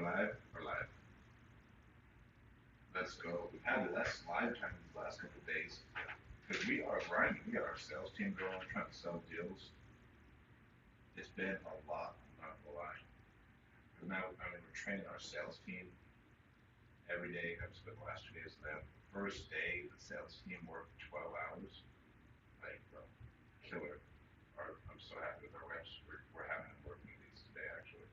live? We're live. Let's go. We've had less live time these last couple of days because we are grinding. We got our sales team going, trying to sell deals. It's been a lot, I'm not gonna lie. Now, we're training our sales team every day. I've spent the last 2 days with them. First day, the sales team worked 12 hours. Like, bro, killer. I'm so happy with our reps. We're having them working these today, actually.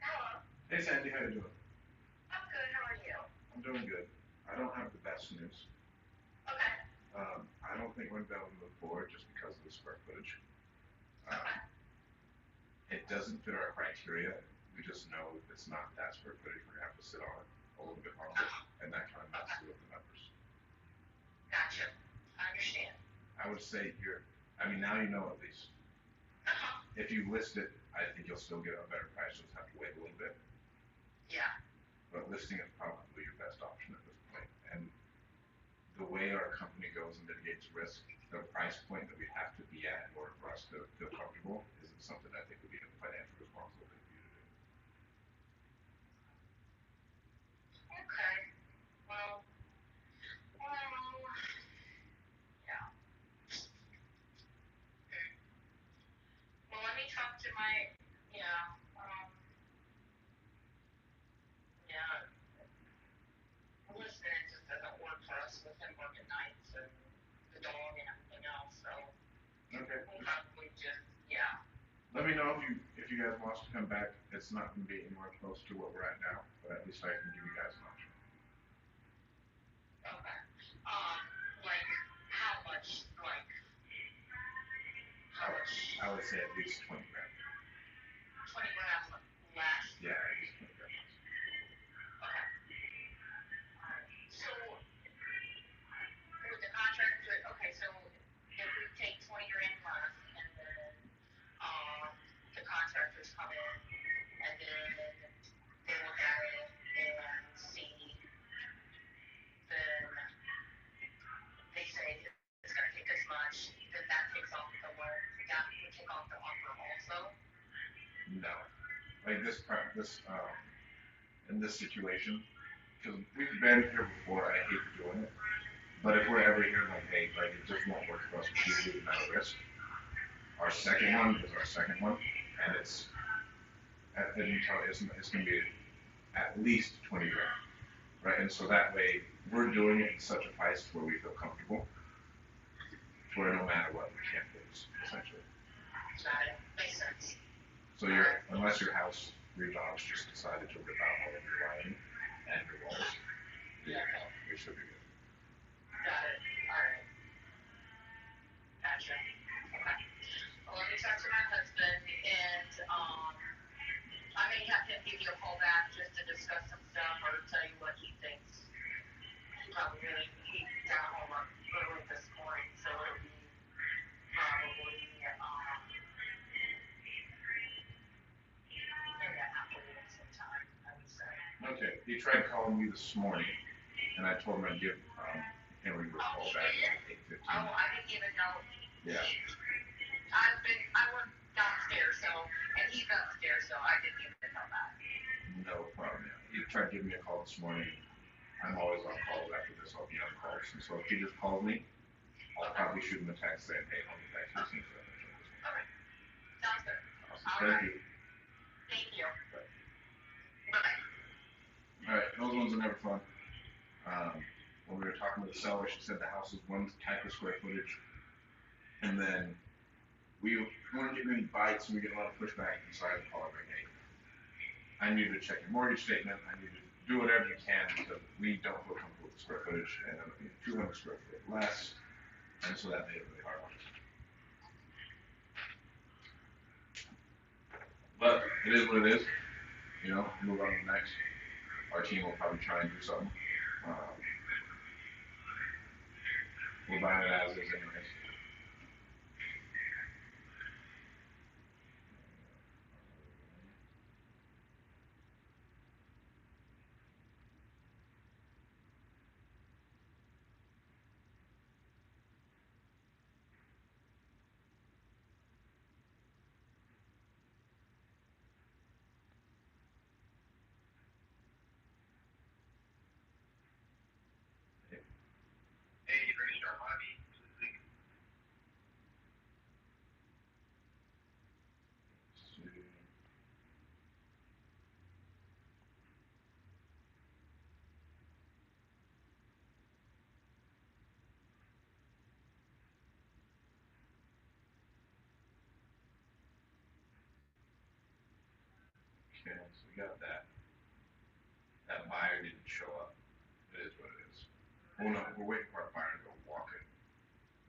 Hello. Hey, Sandy, how you doing? I'm good. How are you? I'm doing good. I don't have the best news. Okay. I don't think we're gonna be able to move forward just because of the square footage. Um, Okay. it doesn't fit our criteria. We just know if it's not that square footage, we're gonna have to sit on it a little bit longer, and that kind of messes with the numbers. Gotcha. I understand. I would say now you know at least. Uh-huh. If you list it, I think you'll still get a better price. You'll just have to wait a little bit. Yeah. But listing is probably your best option at this point. And the way our company goes and mitigates risk, the price point that we have to be at in order for us to feel comfortable isn't something I think would be a financially responsible thing for you to do. Okay. Well, yeah. Well, let me talk to my, yeah, yeah. Listen, it just doesn't work for us with him working nights and the dog and everything else, so Okay. we'll probably just, yeah. Let me know if you guys want us to come back. It's not going to be anywhere close to what we're at now, but at least I can give you guys an option. Okay. Like, how much, like, how much? I would say at least 20 grand. 20 grand less? Yeah, at least 20 grand less. Okay. So, with the contract, okay, so if we take 20 grand less and then, the contractors come in and then they look at it and see, then they say it's gonna take this much, then that takes off the loan, that would take off the offer also? No. Like in this situation, because we've been here before, I hate doing it. But if we're ever here, like, hey, like it just won't work for us due to the amount of risk. Our second one is our second one, and it's going to be at least 20 grand, right? And so that way, we're doing it in such a price where we feel comfortable, where no matter what, we can't lose, essentially. Got it. Makes sense. So unless your house, your dogs just decided to rip out all of your lighting and your walls, Yeah. we should be good. Got it. Alright. Gotcha. Okay. Well, let me talk to my husband and, I may have him give you a call back just to discuss some stuff or tell you what he thinks. He got home early this morning, so it'll be probably, in the afternoon sometime, I would say. Okay, he tried calling me this morning, and I told him I'd give Henry a call back at 8:15. Oh, I didn't even know. Yeah. I work downstairs, and he's upstairs, so I didn't even know that. No problem. Yeah. He tried giving me a call this morning. I'm always on calls after this. I'll be on calls, and so if he just calls me, I'll probably shoot him a text saying, "Hey, I'll get back to you soon." Okay. Sounds good. Awesome. Thank you. Thank you. Bye. All right, those ones are never fun. When we were talking with the seller, she said the house is one type of square footage, and then we weren't getting any bites, and we get a lot of pushback, and so I call her like, "Hey, I need you to check your mortgage statement. I need you to do whatever you can because we don't feel comfortable with the square footage, and I'm looking at 200 square foot less," and so that made it really hard on us. But it is what it is. Move on to the next. Our team will probably try and do something. We're buying it as is anyways. Okay, so we got that. That buyer didn't show up. It is what it is. Oh no, we're waiting for our buyer to go walk it.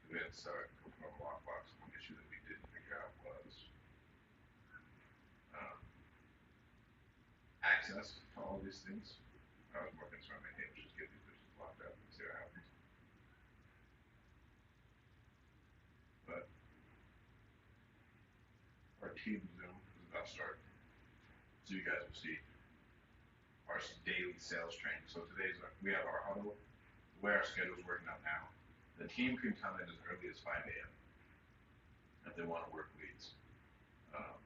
We had to start open up a lockbox. One issue that we didn't figure out was um, access to all these things. I was more concerned that, hey, let's just get these bitches locked up and see what happens. But our team Zoom is about to start. So you guys will see our daily sales training. So today's, we have our huddle. The way our schedule is working out now, the team can come in as early as 5 a.m. if they want to work leads. Um,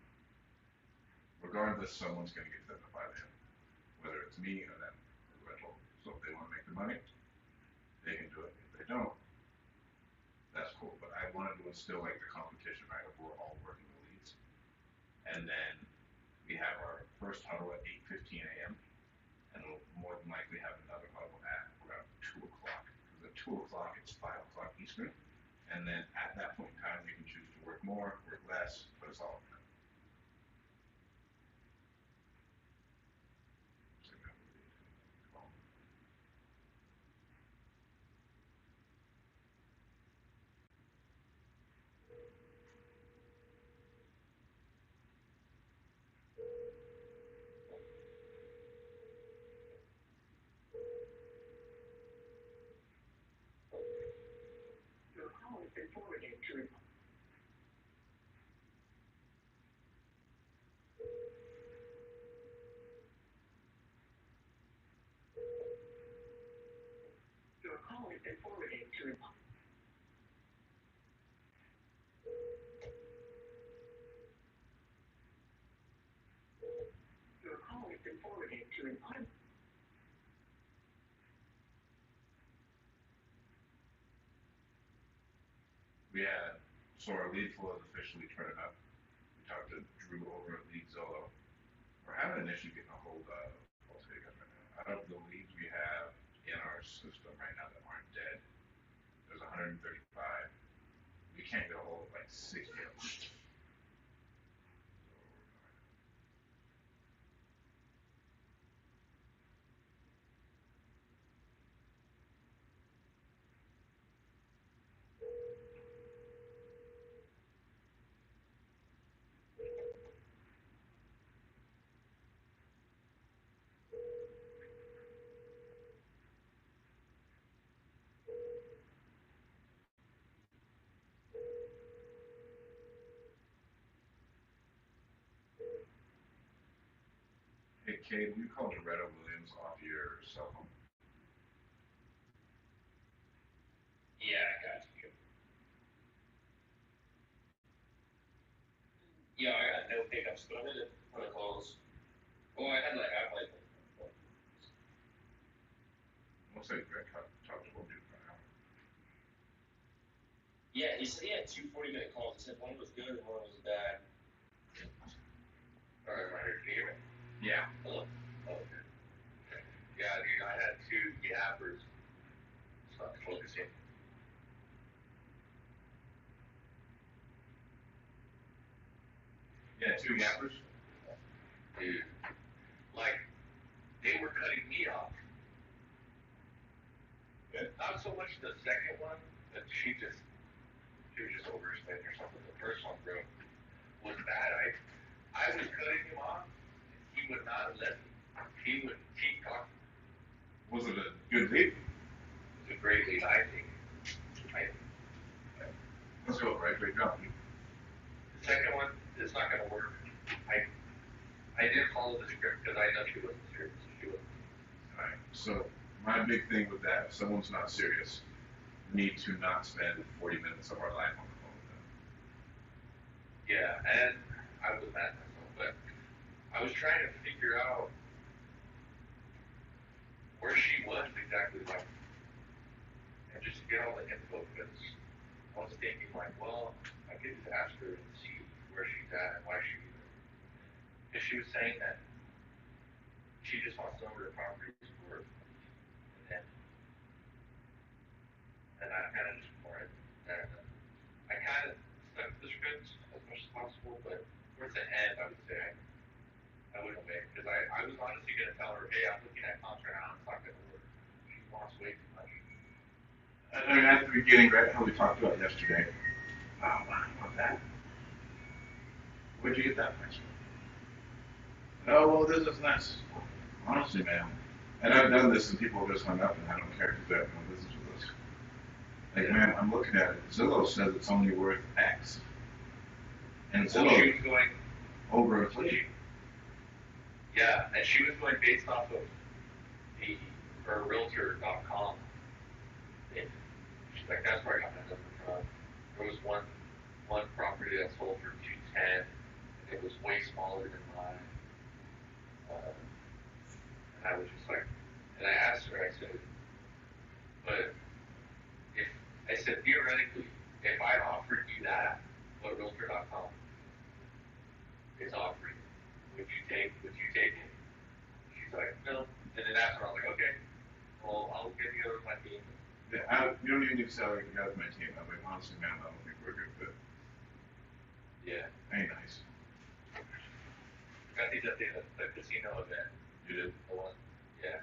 Regardless, someone's going to get to them at 5 a.m. Whether it's me or them, as I told them. So if they want to make the money, they can do it. If they don't, that's cool. But I wanted to instill like the competition, right? If we're all working the leads, and then we have our first huddle at 8:15 a.m. and we'll more than likely have another huddle at around 2 o'clock. Because at 2 o'clock it's 5 o'clock Eastern, and then at that point in time you can choose to work more, work less, but it's all done. Your call has been forwarded to Your call has been forwarded to Your call has been forwarded to an auto. We had, so our lead flow is officially turned up. We talked to Drew over at Lead Zolo. We're having an issue getting a hold of, I'll tell you guys right now, out of the leads we have in our system right now that aren't dead, there's 135. We can't get a hold of like 60 of them. Hey, Kate, will you call Doretta Williams off your cell phone? Yeah, I got you. Yeah, I got no pickups, but I'm gonna put a calls. Well, I had like, Looks like Greg talked to Woody for an hour. yeah, he said he had 2 40-minute calls. He said one was good and one was bad. Alright, am I here? Can you hear me? Yeah. Hello? Oh, okay. Yeah, dude, I had 2 yappers. It's not focusing. Yeah, 2 yappers. Dude, like, they were cutting me off. Good. Not so much the second one, but she was just overextending or something. The first one, bro, was bad. I was cutting him off, and he would not let me. He would keep talking. Was it a good lead? It's a great lead, I think. Let's go, right? Great job. The second one, it's not gonna work. I didn't follow the script because I know she wasn't serious. She wasn't. Alright, so my big thing with that, if someone's not serious, we need to not spend 40 minutes of our life on the phone with them. Yeah, and I was mad at myself, but I was trying to figure out where she was exactly, like, and just get all the info because I was thinking like, well, I could just ask her and see where she's at and why she. Because she was saying that she just wants to know where her property is worth, and I kind of just ignored it. And I kind of stuck to the script as much as possible, but towards the end, I would say I I wouldn't wait, because I was honestly gonna tell her, hey, I'm looking at comps right now, it's not gonna work. She wants way too much. I mean, at the beginning, right, how we talked about yesterday. Oh, wow, I want that. Where'd you get that price from? Oh, well, this is nice. Honestly, man. And I've done this and people just hung up and I don't care because they have no business with us. Like, man, I'm looking at it. Zillow says it's only worth X. And So Zillow she was going, over inflation. yeah, and she was going based off of her realtor.com. And she's like, that's where I got my number from. There was one property that sold for 210, and it was way smaller than mine. And I was just like, and I asked her, I said, but if, I said, theoretically, if I offered you that, what realtor.com is offering, would you take it? She's like, no. And then after I'm like, okay, well, I'll get together with my team. Yeah, you don't even need to sell it together with my team. I'm like, honestly, man, I don't think we're a good fit. Yeah. Ain't nice. I think that the casino event. You did? The one. Yeah.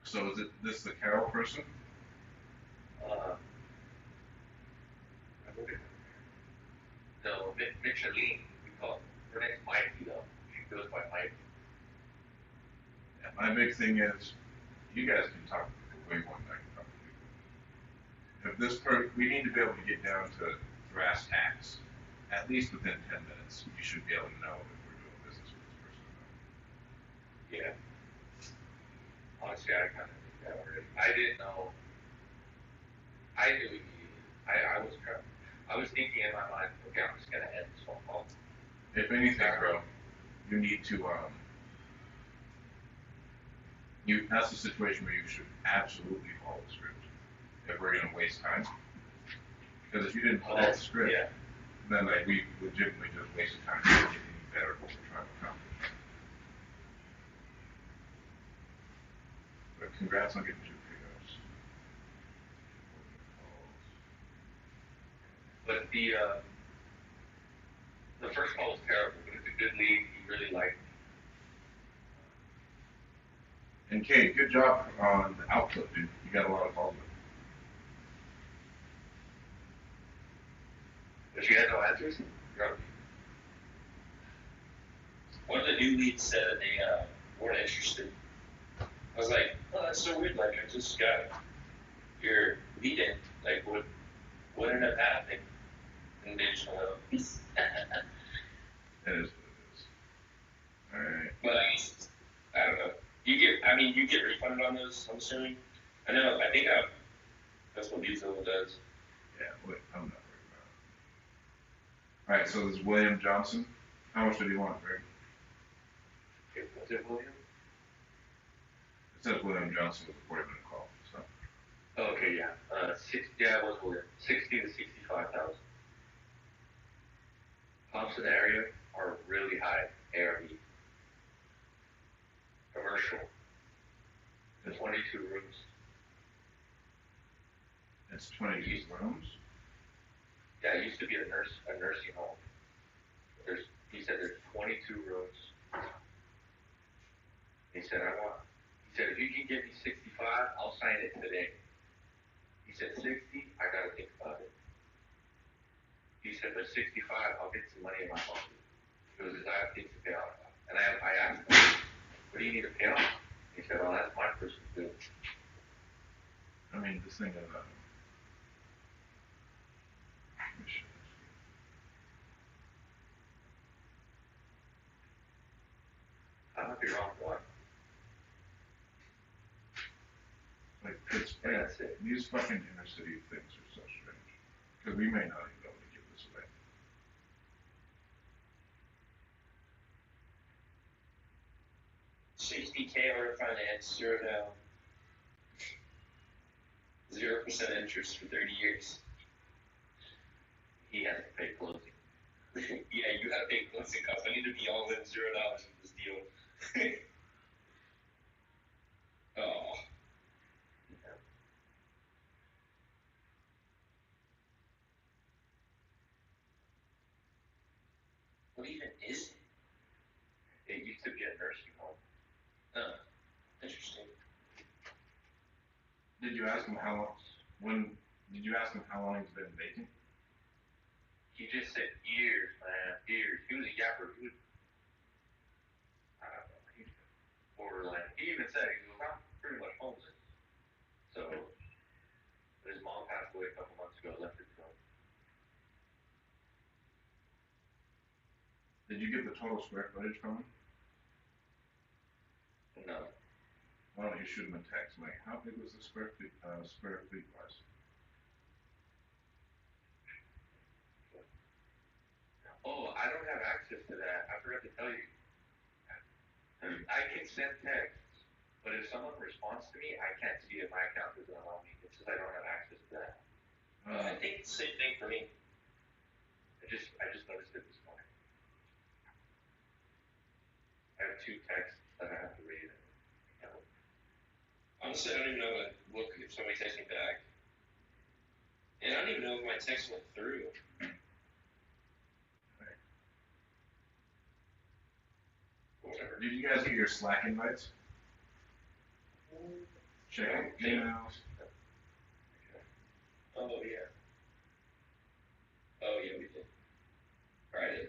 So is it this the Carol person? No, Micheline, we call her name's Mikey though. She goes by Mikey. Yeah, my big thing is, you guys can talk to people way more than I can talk to people. If we need to be able to get down to brass tacks, at least within 10 minutes, you should be able to know if we're doing business with this person or not. Yeah. Honestly, I kind of knew that already. I didn't know. I knew he needed it. I was thinking in my mind, okay, I'm just gonna end this phone call. If anything, bro, you need to that's a situation where you should absolutely follow the script if we're gonna waste time. Because if you didn't follow the script, Yeah. then like we legitimately just wasted time to get any better at what we're trying to accomplish. But congrats on getting 2 pickups. But the first call was terrible, but it's a good lead. He really liked me. And Kate, good job on the output, dude. You got a lot of calls. But she had no answers. One of the new leads said that they weren't interested. I was like, oh, that's so weird. Like, I just got your lead in. Like, what ended up happening? And they just went up. It is what it is. Alright. But I don't know. You get refunded on those, I'm assuming. I know, that's what Diesel does. Yeah, wait, I'm not worried about it. Alright, so this is William Johnson. How much did he want, Greg? Was it William? It says William Johnson with a 40-minute call, so. Oh, okay, yeah. Yeah, it was William. 60 to 65,000. Comps in the area are really high. ARV. Commercial. The 22 rooms. It's 22 rooms? Yeah, it used to be a nursing home. He said there's 22 rooms. He said, if you can give me 65, I'll sign it today. He said, 60, I gotta think about it. He said, but 65, I'll get some money in my pocket. He goes, I have things to pay off. And I asked him, what do you need to pay off? He said, oh, that's my personal bill. I mean, this thing is, I might be wrong, boy. like, it's, Yeah, that's it. these fucking inner city things are so strange. Because we may not even be able to give this away. $60K owner finance, 0 down. 0% interest for 30 years. He has to pay closing. Yeah, you gotta pay closing costs. I need to be all in $0 in this deal. Oh. What even is it? Did you ask him how long, did you ask him how long he's been vacant? He just said years, man, years. He was a yapper. He was, I don't know, he was borderline. He even said he was not pretty much homeless. So, his mom passed away a couple months ago, left it to him. Did you get the total square footage from him? No. Why don't you shoot him a text, like, how big was the square feet wise? Oh, I don't have access to that. I forgot to tell you. I can send texts, but if someone responds to me, I can't see it. My account doesn't allow me. It says I don't have access to that. I think it's the same thing for me. I just noticed it this morning. I have 2 texts that I have to read. Honestly, I don't even know what if somebody texts me back. And I don't even know if my text went through. Whatever. Did you guys get your Slack invites? Check emails. Oh, yeah. Oh, yeah, we did. Friday.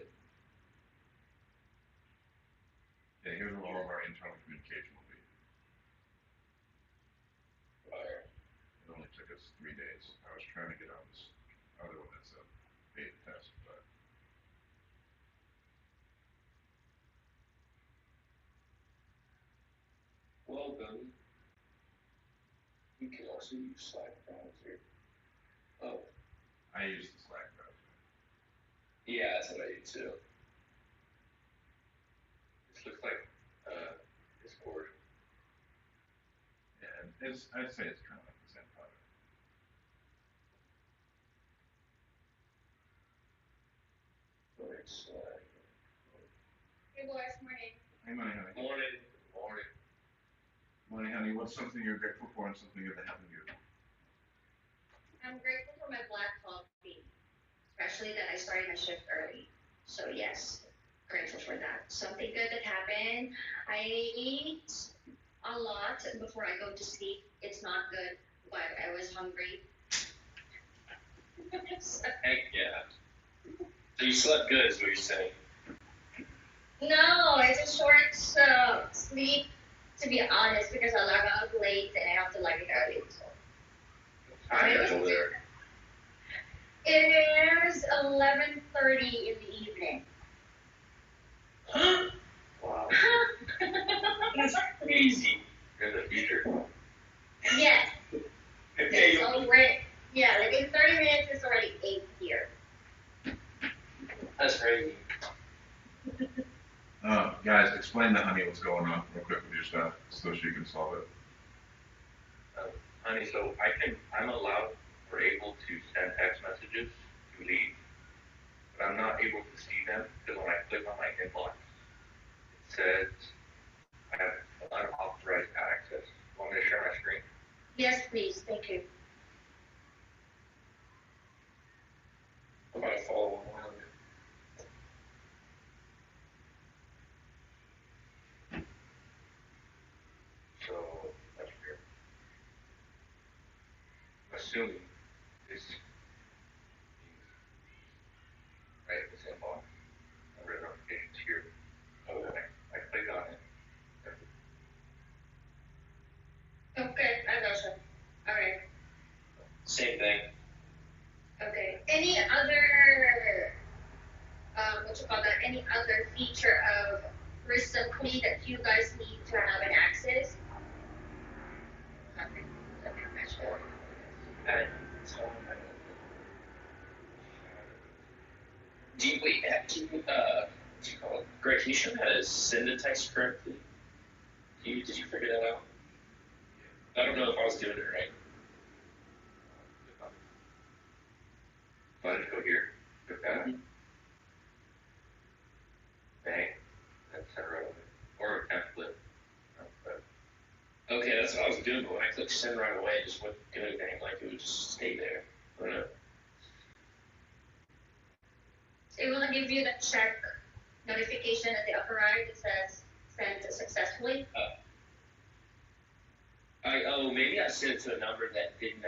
Yeah, here's where all of our internal communication will be. Fire. It only took us 3 days. I was trying to get on this other one that's a beta test, but Well, then, you can also use Slack browser. Oh, I use the Slack browser. yeah, that's what I do too. This looks like Discord. Yeah, I'd say it's kind of like the same product. Alright, Slack. Hey boys, morning. Hey, Money Honey. Morning. Morning. Money Honey, what's something you're grateful for and something good that happened to you? I'm grateful for my black coffee, especially that I started my shift early. So yes, grateful for that. Something good that happened. I ate a lot before I go to sleep. It's not good, but I was hungry. Heck yeah. So you slept good, is what you're saying. No, it's a short sleep, to be honest, because I log out late and I have to log in early. So. Time is over there. It is 11:30 in the evening. Huh? Wow. That's crazy. You're in the future. Yes. Okay, It's already, yeah, like in 30 minutes it's already 8 here. that's crazy. Guys, explain to Honey what's going on real quick with your stuff so she can solve it. Honey, so I'm allowed or able to send text messages to leave, but I'm not able to see them because when I click on my inbox, it says I have unauthorized access. Want me to share my screen? Yes, please, thank you. I'm gonna follow along. So that's weird. I'm assuming this right this inbox under notifications here. Oh, then I click on it. Okay, I gotcha. Alright, Same thing. okay. Any other, any other feature of recently that you guys need to have an access? Nothing. Okay, sure. Do you wait? Do you call it? Greg, can you show me how to send a text correctly? Did you figure that out? I don't know if I was doing it right. So I just go here, click that, bang, and send right away. Or a template. Okay, that's what I was doing, but when I clicked send right away, it just wouldn't do anything. Like it would just stay there. I don't know. It will give you the check notification at the upper right that says sent successfully. Maybe I sent it to a number that didn't,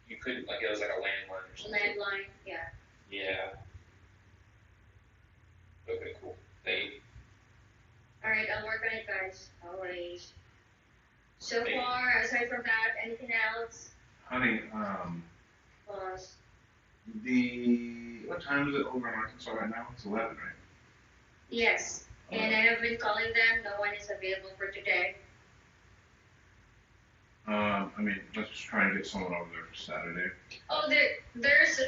you couldn't, like, it was like a landline or something. Landline, yeah. Yeah. Okay, cool. Thank you. Alright, I'll work on it, guys, always. So Thank you. far, aside from that, anything else? Honey, Boss? what time is it over in Arkansas right now? It's 11, right? Yes, and I have been calling them, no one is available for today. I mean, let's just try and get someone over there for Saturday. Oh, there is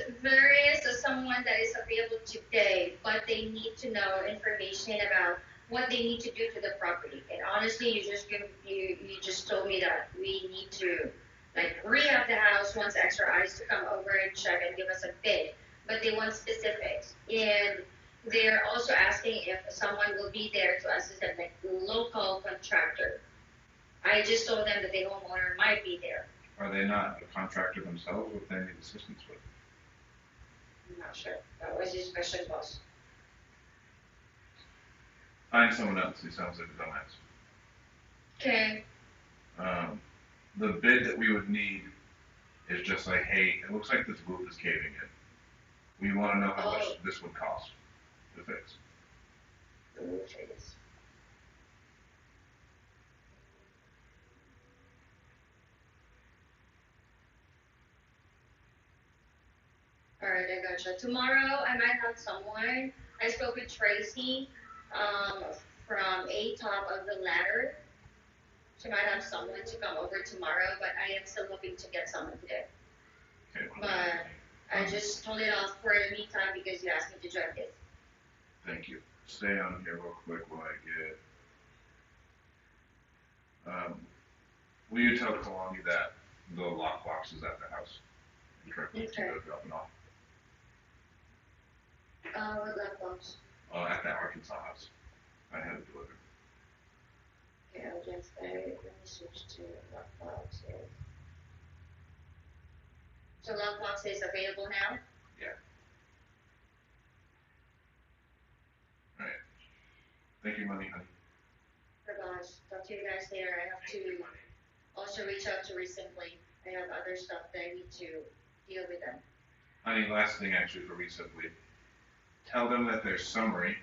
someone that is available today, but they need to know information about what they need to do to the property. And honestly, you just told me that we need to like rehab the house, wants extra eyes to come over and check and give us a bid, but they want specifics. And they're also asking if someone will be there to assist them, like local contractor. I just told them that the homeowner might be there. Are they not a contractor themselves? What they need assistance with? I'm not sure. That was his question, boss. Find someone else who sounds like a dumbass. Okay. The bid that we would need is just like, hey, it looks like this roof is caving in. We want to know how much this would cost to fix. The roof is. Alright, I gotcha. Tomorrow I might have someone. I spoke with Tracy, from a top of the ladder. She might have someone to come over tomorrow, but I am still hoping to get someone today. Okay. But I just told it off for the meantime because you asked me to join this. Thank you. Stay on here real quick while I get. Will you tell Kalani that the lockbox is at the house? Directly to go dropping off. What laptops? At that Arkansas house. I had it delivered. Okay, I'll just let me switch to lockbox. So lockbox is available now? Yeah. Alright. Thank you, money, honey. Boss, talk to you guys later. I have to also reach out to Recently. I have other stuff that I need to deal with them. Honey, last thing actually for Recently. Tell them that their summary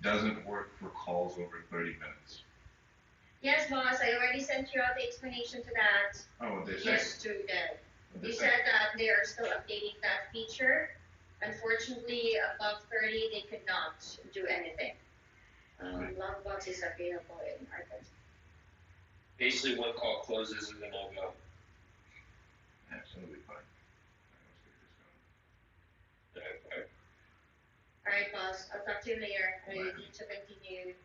doesn't work for calls over 30 minutes. Yes, boss, I already sent you out the explanation to that. Oh, what they say? Yesterday. What'd They they say? said that they are still updating that feature. Unfortunately, above 30, they could not do anything. Lockbox is available in Arkansas. Basically, one call closes is a no-go. Absolutely fine. Alright, let's get this going. Alright, boss, I'll talk to you later. I need to continue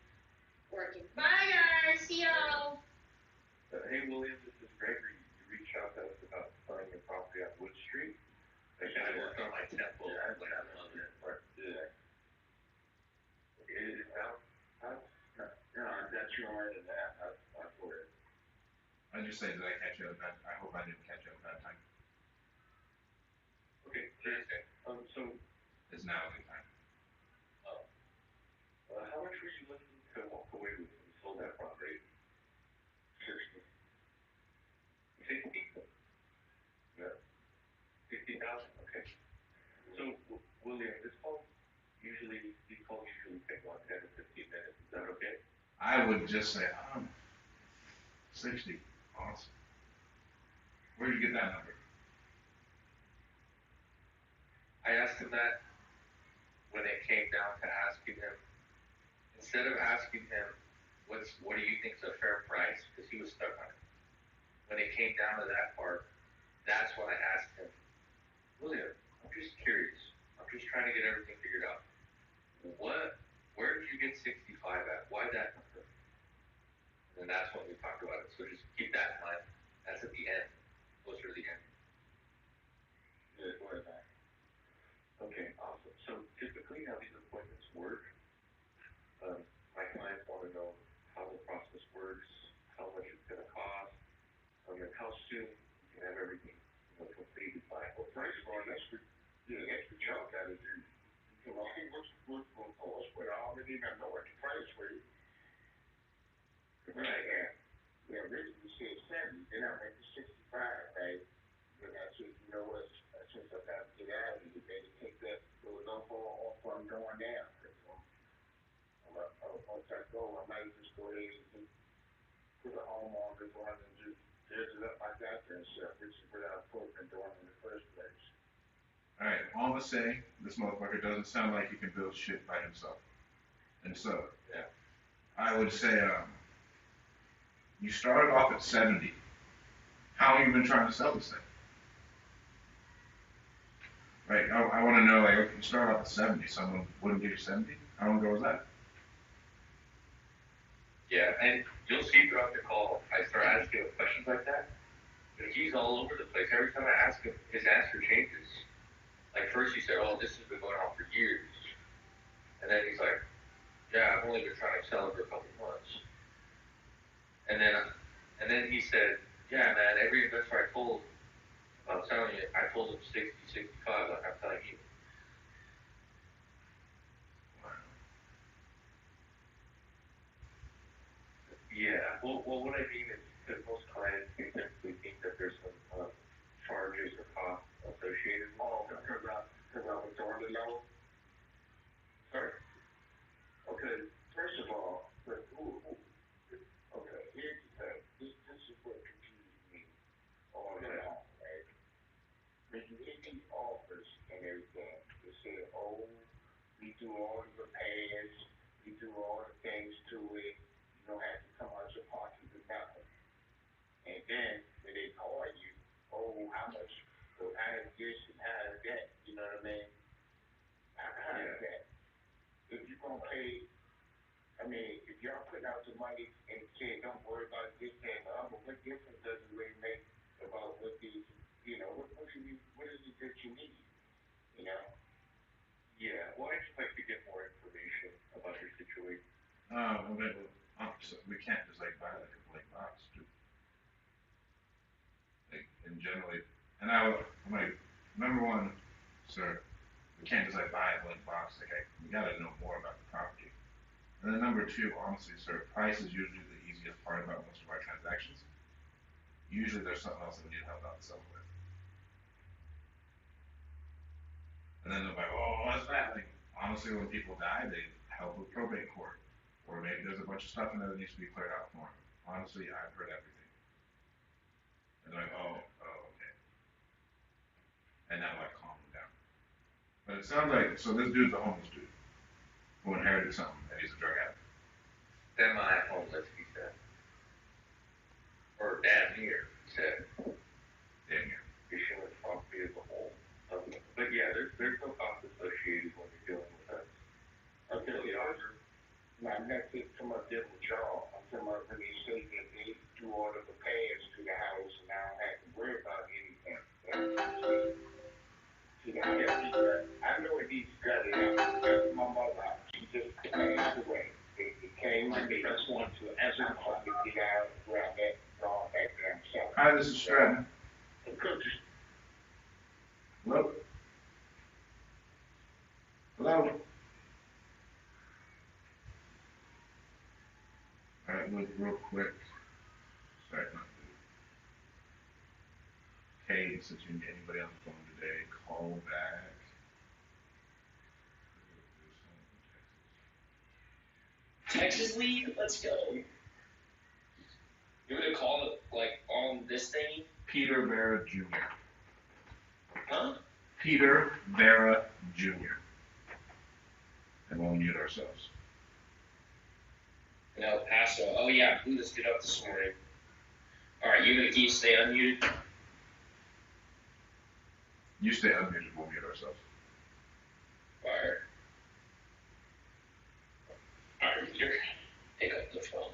working. Bye, guys. See y'all. Hey, William, this is Gregory. You reached out to us about selling your property on Wood Street. I worked on my temple. Yeah, I love it. Yeah. Is now? No, that's yours and that's where. I just say, did I catch you at a bad? I hope I didn't catch you at a bad time. Okay, so, It's now a good time. how much were you looking to walk away with when you sold that property? 60. 60? Yeah. 60,000, okay. So, William, these calls usually take about 10 to 15 minutes, is that okay? I would just say, 60. Awesome. Where'd you get that number? I asked him that when it came down to asking him, instead of asking him, what do you think is a fair price? Because he was stuck on it. When it came down to that part, that's when I asked him, William, I'm just curious. I'm just trying to get everything figured out. Where did you get 65 at? Why that number? And then that's when we talked about it. So just keep that in mind. That's at the end, closer to the end. Yeah, go ahead, Matt. Okay, awesome. So typically how these appointments work, my clients want to know how the process works, how much it's going to cost, and how soon you can have everything completed by. Well, price for an extra chunk out of you. So I think what's going to cost, but I already got no extra price for you. Right, yeah. Yeah, this is said 70, then I went to 65, right? Then I said, you know what, since I got to get out of here, better take that little low ball off I'm going down. Once I go, I might just go ahead and just put a home on this one and just build it up like that and stuff, which is what I was supposed to be doing in the first place. Alright, all I'm gonna say, this motherfucker doesn't sound like he can build shit by himself. And so, Yeah. I would say, you started off at 70. How long have you been trying to sell this thing? Right, I wanna know, like, if you started off at 70, someone wouldn't give you 70? How long ago was that? Yeah, and you'll see throughout the call, I start asking him questions like that, but he's all over the place. Every time I ask him, his answer changes. Like first he said, oh, this has been going on for years. And then he's like, yeah, I've only been trying to sell it for a couple months. And then he said, yeah, man, every investor I told about selling it, I told him 60, 65, like I'm telling you. Yeah, well, what I mean is that most clients typically think that there's some charges or costs associated with it. Because I was on the low. Sorry. Okay, first of all, okay, here's the thing. This is what confused me all along, right? When you hit these offers and everything, they say, oh, we do all the repairs, we do all the things to it, you don't have to come out your pocket with nothing. And then when they call you, oh, how much, well, how is this and how is that, you know what I mean? How is that? If you're going to pay, I mean, if y'all putting out the money and saying, don't worry about this, that, and the other, what difference does it really make about what these, you know, what is it that you need, you know? Yeah, well, I just like to get more information about your situation. We can't just like buy like a blank box, dude. Like, and generally, and I'm like, number one, sir, we can't just like buy a blank box. Like, we gotta know more about the property. And then number two, honestly, sir, price is usually the easiest part about most of our transactions. Usually there's something else that we need help out selling with. And then they're like, oh, what's that? Like, honestly, when people die, they help with probate court. Or maybe there's a bunch of stuff in there that needs to be cleared out for them. Honestly, I've heard everything. And they're like, oh, okay. And now like calm them down. But it sounds like, so this dude's a homeless dude who inherited something and he's a drug addict. Semi-homeless, he said. Or damn near, he said. Damn near. You shouldn't talk me as a whole. But yeah, there's no cost associated when you're dealing with us. Okay, So, yeah, I'm not talking about them with y'all. I'm talking about when they say that they do all the repairs to the house and I don't have to worry about anything. See, I know it needs gutted out. That's my mother. She just passed away. It came to me. Press 1 to answer I'm trying to get out where I'm at, going back down south. Hi, this is Stratton. Hello? Hello? Alright, look real quick. Sorry, not the Kate, since you need anybody on the phone today, call back. Texas lead? Let's go. You would have called it like on this thing? Peter Vera Jr. Huh? Peter Vera Jr. And we'll mute ourselves. In El Paso. Oh yeah, blew this dude up this morning. Alright, you gonna keep stay unmuted? You stay unmuted, we'll mute ourselves. Fire. Alright, here. Pick up the phone.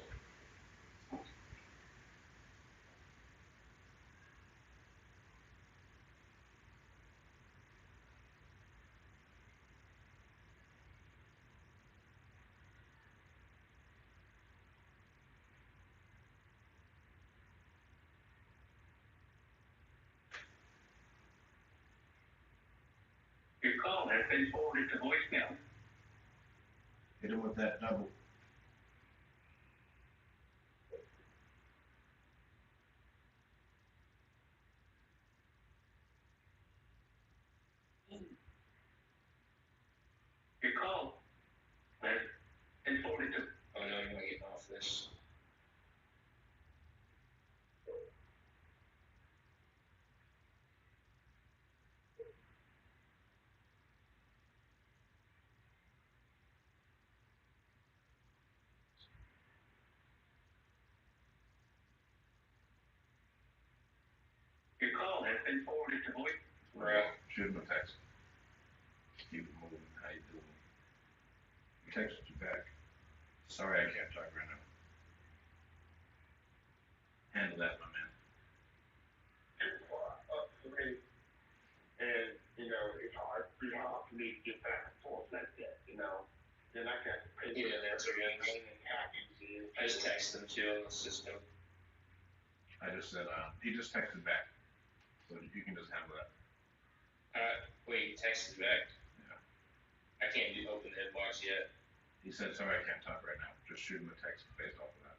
Your call has been forwarded to voicemail. Hit him with that double. it's been forwarded to voice. Right. Shoot him a text. Keep it moving. How you doing? He texted you back. Sorry I can't talk right now. Handle that, my man. Too far up for me. And, you know, it's hard for me to get back and forth like that, you know. Then I got to pay He didn't answer you. and taxes. I just texted him too on the system. I just said, he just texted back. So you can just handle that. Wait, he texted back? Yeah. I can't open the inbox yet. He said, sorry I can't talk right now. Just shoot him a text based off of that.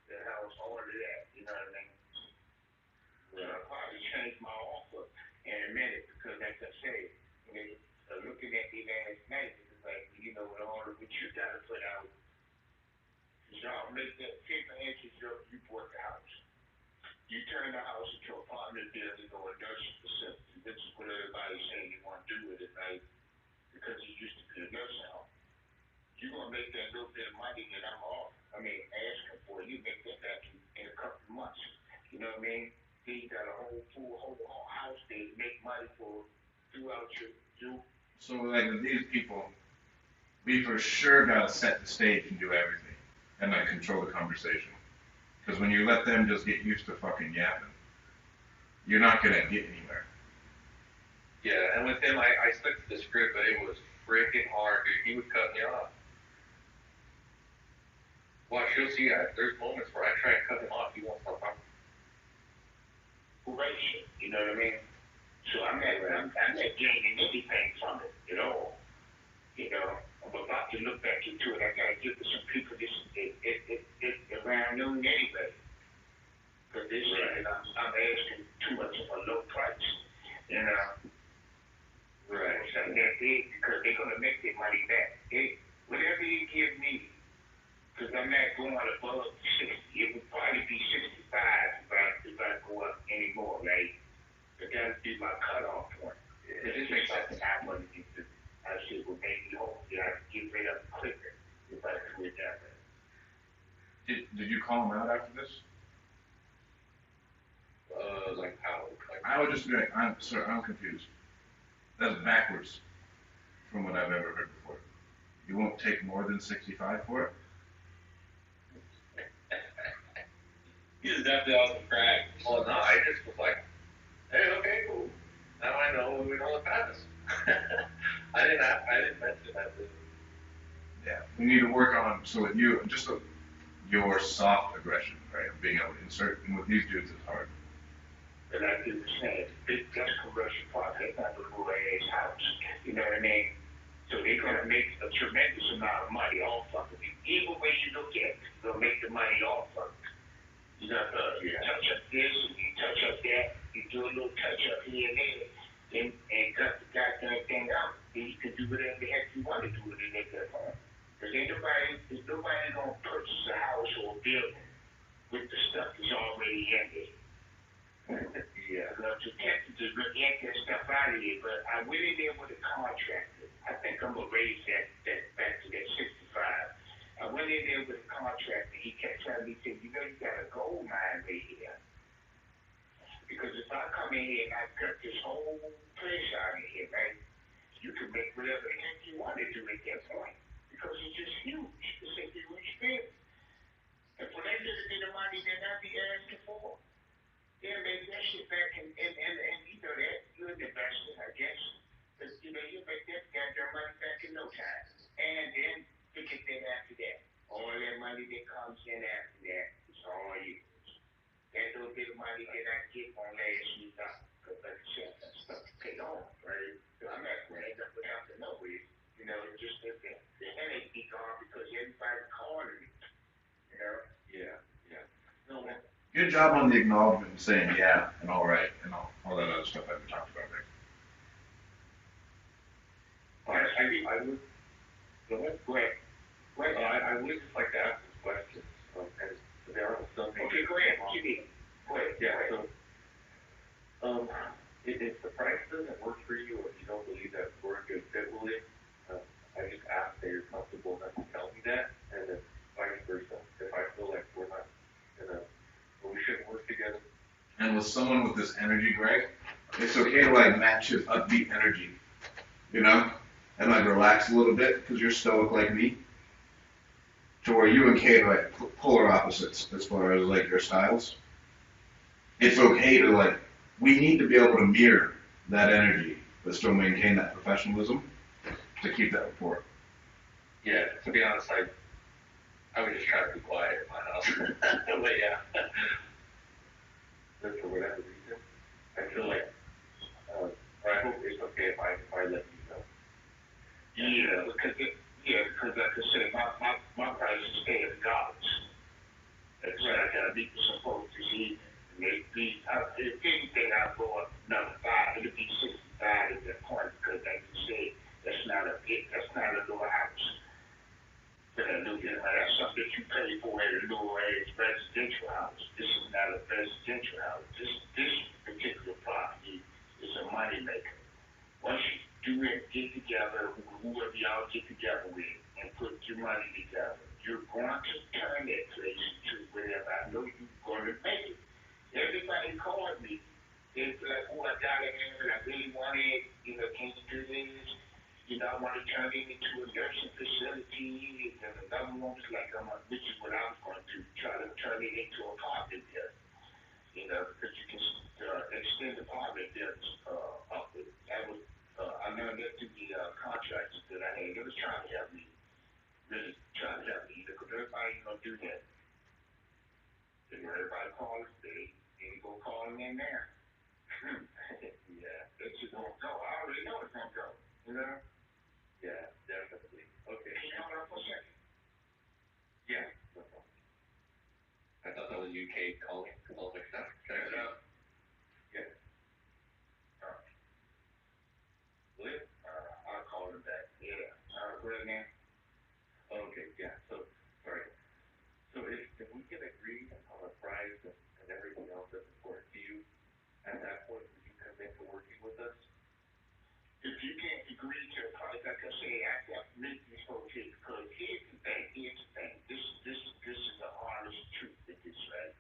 Then I was already at, you know what I mean? So I'll probably change my offer in a minute because, like I say, I mean, looking at me last night, it's like, you know, with all of what you got to put out, y'all make that 50 inches up, you bought the house. You turn the house into an apartment building or a nursing facility. This is what everybody's saying you want to do with it, right? Because it used to be a nursing home. You're going to make that little bit of money that I'm asking for. You make that back in a couple of months. You know what I mean? Then you got a whole house there to make money for throughout you. So like with these people, we for sure gotta set the stage and do everything. And like control the conversation. Because when you let them just get used to fucking yapping, you're not gonna get anywhere. Yeah, and with him, I stuck to the script, but it was freaking hard, dude. He would cut me off. Watch, you'll see. There's moments where I try and cut him off. He won't stop talking. Correction, you know what I mean? So I'm not gaining anything from it at all. You know, I'm about to look back into it. I gotta give to some people this around noon anyway. Because they say that I'm asking too much of a low price. You know? Right. So that big because they're gonna make their money back. Whatever you give me, because I'm not going above 60. It would probably be 65 if I go up anymore, right? But that would be my cutoff point. It just makes something I want to do. I said, well, maybe hopefully I can get rid of it quicker if I do it that way. Did you call him out after this? Like how? Like, I would just be like, sir, I'm confused. That's backwards from what I've ever heard before. You won't take more than 65 for it? He was definitely off the crack. well, no, I just was like, hey, okay, cool. Now I know we know the path is. I didn't mention that. Yeah. We need to work on, so with you, your soft aggression, right? Of being able to insert, and with these dudes it's hard. But like you were saying, that's commercial property. That's not the little ass house. You know what I mean? So they're gonna make a tremendous amount of money off of it. Either way you look at it, they'll make the money off of it. You know, you touch up this, you touch up that, you do a little touch up here and there, and cut the goddamn thing out. Then you can do whatever the heck you want to do with it at that point. Because ain't nobody gonna purchase a house or a building with the stuff that's already in there. Yeah. I'm tempted to yank that stuff out of here, but I went in there with a contractor. I think I'm gonna raise that back to that 65. I went in there with a contractor. He kept telling me, he said, you know, you got a gold mine right here. Because if I come in here and I cut this whole place out of here, right, you can make whatever the heck you want to do at that point. Because it's just huge. It's a huge thing. And for that little bit of money that I be asking for, yeah, make that shit back and you know that. You're an investor, I guess. Because, you know, you make that goddamn money back in no time. And then look at that after that. All that money that comes in after that is all you. That little bit of money that I get on last year's because like I said, that stuff paid off, right? So I'm not going to end up without the nowhere. You know, it's just that the headache be gone because everybody's calling me. You know? Yeah. No, Good job on the acknowledgement and saying yeah and all right and all that other stuff that we talked about there. I would. Go ahead. Well, I would just like to ask this question. And there are some things. okay, go ahead. Go ahead. Yeah. So, if the price doesn't work for you, or if you don't believe that we're a good fit with it, I just ask that you're comfortable enough to tell me that, and then vice versa. If I feel like we're not gonna, or we shouldn't work together. And with someone with this energy, Greg, it's okay to like match his upbeat energy, you know, and like relax a little bit because you're stoic like me. To where you and Kate are like polar opposites as far as like your styles. It's okay to like, we need to be able to mirror that energy, but still maintain that professionalism to keep that rapport. Yeah, to be honest, I would just try to be quiet at my house. But yeah, but for whatever reason, I feel like, or I hope it's okay if I let you know. Yeah, because like I said, my price is stay at God's. That's right. I gotta be supposed to see. Maybe if anything, I'll go up another 5. It'll be 65 at that point because, like you said, that's not a little house. That's something that you pay for at a little residential house. This is not a residential house. This particular property is a money maker. Once you do it, get together, whoever y'all get together with, and put your money together, you're going to turn that place into whatever. I know you're going to make it. Everybody called me. They're like, oh, I got it, and I really want it. Can you do this? I want to turn it into a nursing facility. And another one was like, which is what I was going to do, try to turn it into a apartment there. Because you can extend the apartment there upward. That was, I learned that through the contractors that I had. They was trying to help me, really trying to help me. Because everybody ain't going to do that. Everybody calls, they ain't going to call them in there. Yeah, it's just going to go. I already know it's going to go. Yeah, definitely. Okay. Can you hold on for a second? Yeah. No problem. I thought that was UK calling. I was like, no, check it out. Yeah. William? I'll call him back. Yeah. Go ahead, man. Okay, yeah. So, sorry. So if we can agree on a price and everything else that's important to you, at that point, would you commit to working with us? If you can't agree to a price, like I say, I got to make this okay, because here's the thing. This is the honest truth with this, right?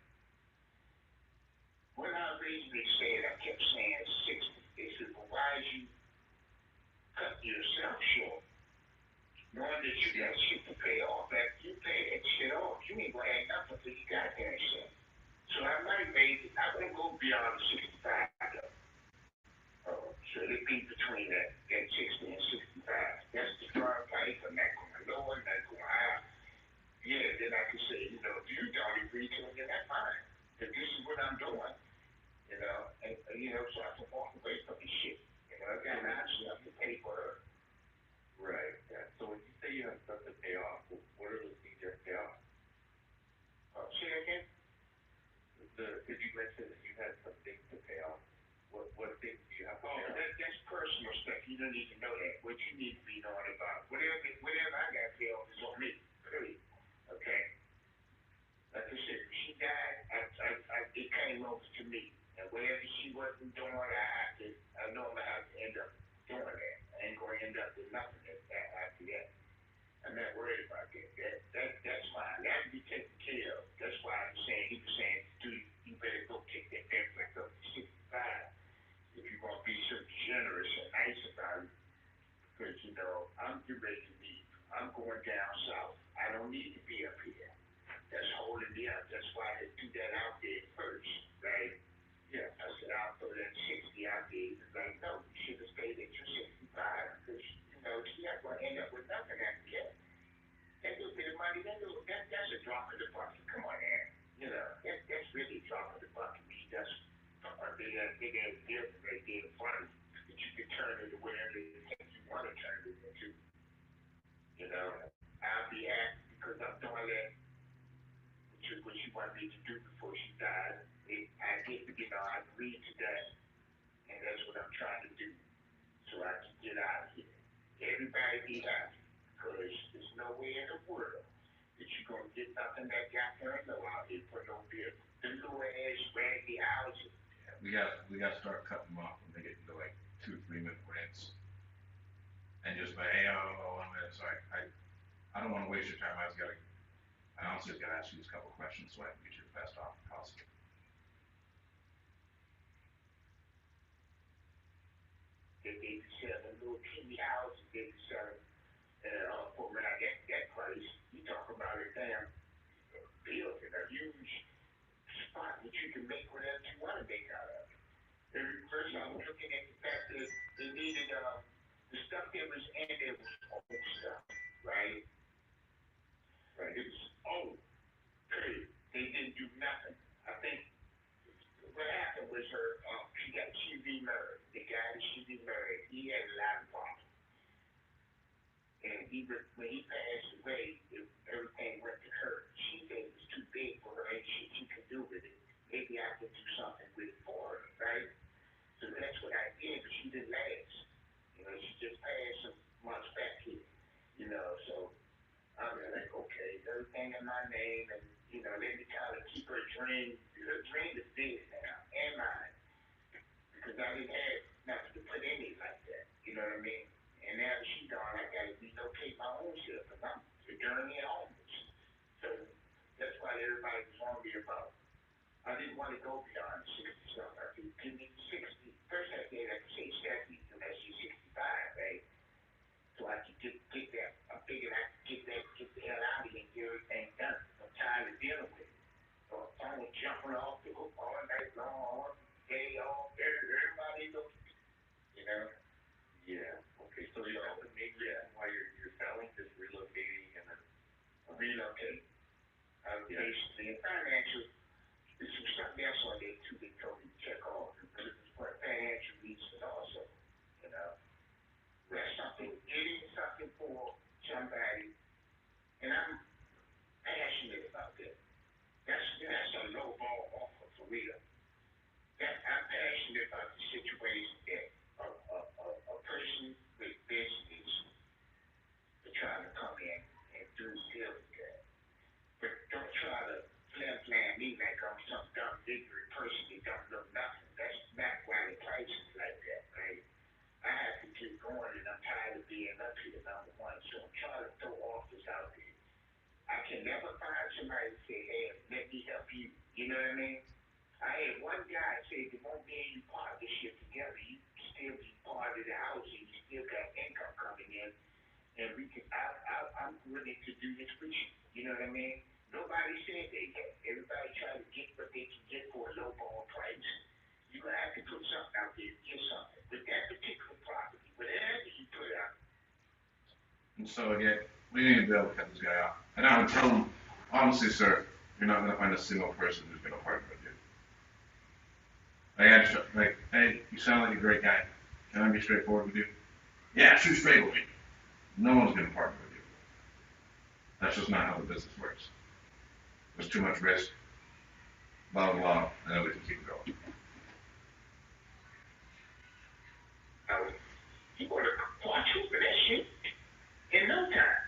When I originally said, I kept saying 60. They said, well, why did you cut yourself short? Knowing that you got shit to pay off, after you pay that shit off, you ain't gonna have nothing until you got that shit. So I might make it, I won't go beyond the 65 though. So it'd be between that 60 and 65. That's the strong price. I'm not going lower, not going higher. Yeah, then I can say, if you don't agree to it, then that's fine. If this is what I'm doing, so I can walk away from this shit. I got an option to pay for her. Right, yeah. So when you say you have stuff to pay off, what are those things you have to pay off? Say again? Because you mentioned that you had some things to pay off. What things do you have to pay off? That's personal stuff. You don't need to know that. What you need to be knowing about, whatever I got to pay off is on me. Period. Okay? Like I said, when she died, it came over to me. And whatever she wasn't doing, I know I'm going to have to end up doing that. I ain't going to end up with nothing after that. I'm not worried about that. That's fine. That can be taken care of. That's why he was saying, dude, you better go take that back up to 65 if you're going to be so generous and nice about it. Because, I'm getting ready to leave. I'm going down south. I don't need to be up here. That's holding me up. That's why I do that out there first, right? Yeah. I said, I'll throw that 60 out there. He's like, no, you should have stayed at your 65 because, she's not going to end up with nothing after that. That little bit of money, that's a drop in the bucket. Come on, man. That's really a drop in the bucket. That's a big ass deal right there in front of you that you can turn into whatever it is you want to turn it into. I'll be happy because I'm doing that, which is what she wanted me to do before she died. I agreed to that, and that's what I'm trying to do, so I can get out of here. Everybody be happy, because there's no way in the world that you're going to get nothing that got there and no out here for no bill. The little ass raggy houses. Yeah, we got to start cutting them off when they get into like 2-3 minute rants. And just like, hey, 1 minute, sorry. I don't want to waste your time. I honestly got to ask you this couple questions so I can get you the best offer possible. that they be selling, little teeny houses they be selling, for around that price. You talk about a damn building, a huge spot that you can make whatever you want to make out of it. First, I was looking at the fact that they needed, the stuff that was in there was old stuff, right? Right. It was old, period. They didn't do nothing. I think what happened was she remarried. The guy that she remarried, he had a lot of problems. And when he passed away, everything went to her. She said it was too big for her, ain't shit she could do with it. Maybe I could do something with it for her, right? So that's what I did, but she didn't last. You know, she just passed some months back here. You know, so I was like, okay, everything in my name, and you know, let me kind of keep her dream. Her dream is big now, and mine, because I didn't have nothing to put in it like that. You know what I mean? And now that she's gone, I got to relocate my own shit, because I'm darn near homeless. So that's why everybody was on me about. I didn't want to go beyond 60 something. I said, give me 60. First I said, I could say 70, and I said 65, right? So I could get that. I figured I could get the hell out of here and get everything done. I'm tired of dealing with it. So I was jumping off the hook all night long, all day, everybody looking, you know? Yeah. Okay. So you have the main reason why you're selling, just relocating, and then Relocate. Basically, in financial, there's something else on there too. They told me to check off. But it's for financial reasons also, you know? That's something, getting something for somebody, and I'm passionate about that. That's a low ball offer for real. I'm passionate about the situation that a person with business to try to come in and do deal with that. But don't try to flam me like I'm some dumb ignorant person that don't know nothing. That's not why the price is like that, right? I have to keep going, and I'm tired of being up here number one. So I'm trying to throw offers out there. I can never find somebody to say, hey, let me help you. You know what I mean? I had one guy say, the more me and you partnership together, you still be part of the house, and you still got income coming in, and I'm willing to do this with you. You know what I mean? Nobody said they can. Everybody try to get what they can get for a low ball price. You're going to have to put something out there to get something. With that particular property, whatever you put out. And so again, we need to be able to cut this guy off. And I would tell him, honestly, sir, you're not going to find a single person who's going to partner with you. Hey, you sound like a great guy. Can I be straightforward with you? Yeah, shoot straight with me. No one's going to partner with you. That's just not how the business works. There's too much risk. Blah, blah, blah, and then we can keep going. You want to quadruple that shit in no time.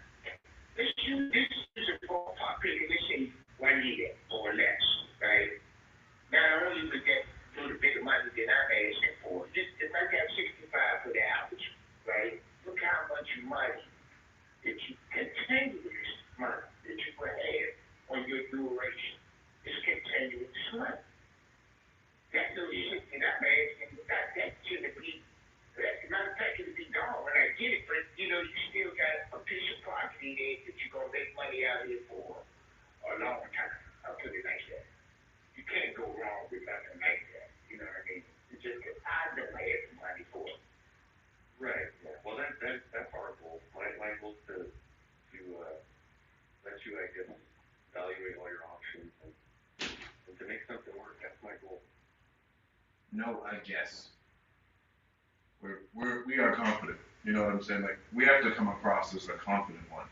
This is a ballpark figure. Let's say 1 year or less, right? Not only would that do the bigger money that I'm asking for, just if I got 65 for the house, right? Look how much money that you continuous money that you will have on your duration. It's continuous money. That little shit that I'm asking, that should be. Matter of fact, it'll be gone when I get it, but you know, you still got a piece of property there that you're gonna make money out of it for a long time. I'll put it like that. You can't go wrong with nothing like that. You know what I mean? It's just that I don't have the money for it. right. Yeah. Well, that's our goal. My goal is to let you, I guess, evaluate all your options and to make something work. That's my goal. No, I guess. We are confident. You know what I'm saying? Like, we have to come across as a confident one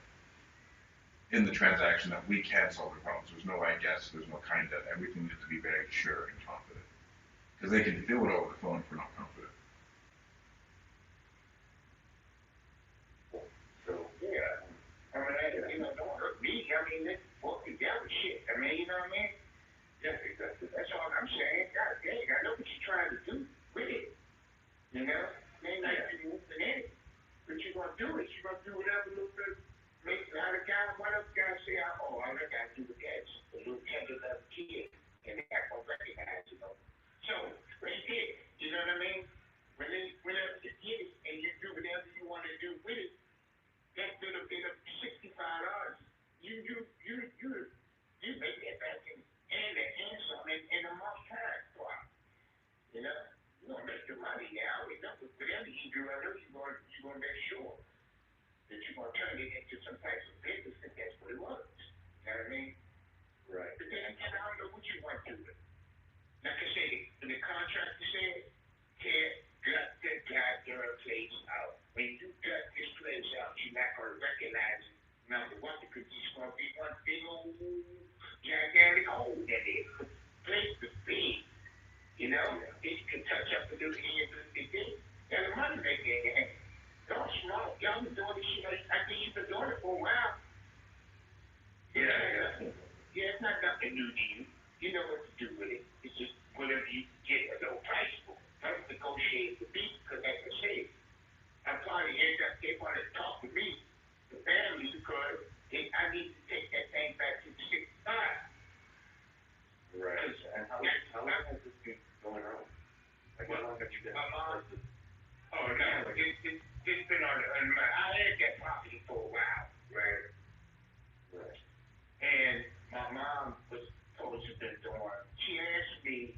in the transaction that we can solve the problems. There's no I guess, there's no kinda. Everything needs to be very sure and confident. Because they can feel it over the phone if we're not confident. So yeah, I mean, don't hurt me. I mean, let's work together, shit. I mean, you know what I mean? Yeah, exactly. That's all I'm saying. God dang, I know what you're trying to do with it. You know, may not be moving in it, but you're gonna do it. You're gonna do whatever little bit. Make how the guy, one of the guys say, "Oh, all I gotta do with that is a little tender love kid," and they're not gonna recognize, you know. So, right there, you know what I mean? whenever you get it and you do whatever you want to do with it, that little bit of $65, you make that back and some in a month's time, Boy. You know, you gonna make the money now. Remember, whatever you do, I know you're gonna make sure that you're gonna turn it into some type of business, and that's what it was. You know what I mean? Right. But then again, I don't know what you want to do. Like I said, when the contractor said, Ted, gut that goddamn place out. When you gut this place out, you're not gonna recognize it. Number one, because it's gonna be one big old gigantic hole in there. Place to be. You know, it can touch up a little here, a little bit. There's a money maker in your hand. Y'all smart. Y'all been doing this shit. I think you've been doing it for a while. Yeah. Yeah, it's not nothing new to you. You know what to do with it. It's just whatever you get a low price for. Don't negotiate with me, because like I said, I probably end up, they want to talk to me, the family, because I need to take that thing back to the 65. Right. And how long has this been going on? Like, how long have you been? My mom, oh no, it's been on my, I had that property for a while, right? Right. And my mom was supposed to have been doing, she asked me,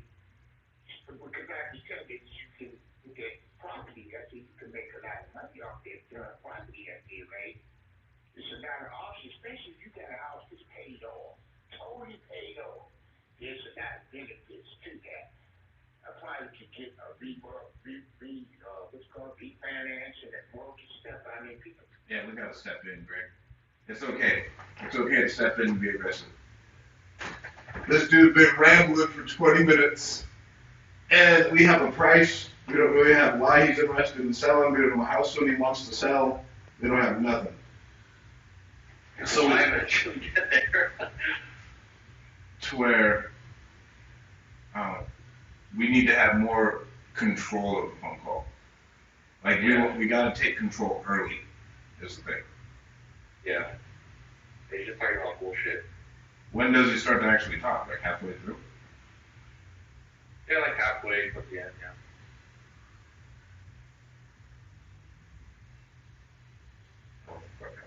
because I was telling you, you can get property, I think you can make a lot of money off there doing property out there, right? It's a lot of options, especially if you got a house that's paid off, totally paid off. There's a lot of benefits to that. I probably could get a what's called refinance and that mortgage stuff. I mean, people. Yeah, we gotta step in, Greg. It's okay. It's okay to step in and be aggressive. This dude's been rambling for 20 minutes, and we have a price. We don't really have why he's interested in selling. We don't know how soon he wants to sell. We don't have nothing. So why eventually get there? To where we need to have more control of the phone call. Like we gotta take control early. Is the thing. Yeah. They just talking about bullshit. When does he start to actually talk? Like halfway through? Yeah, like halfway, but the end, yeah. Oh, okay.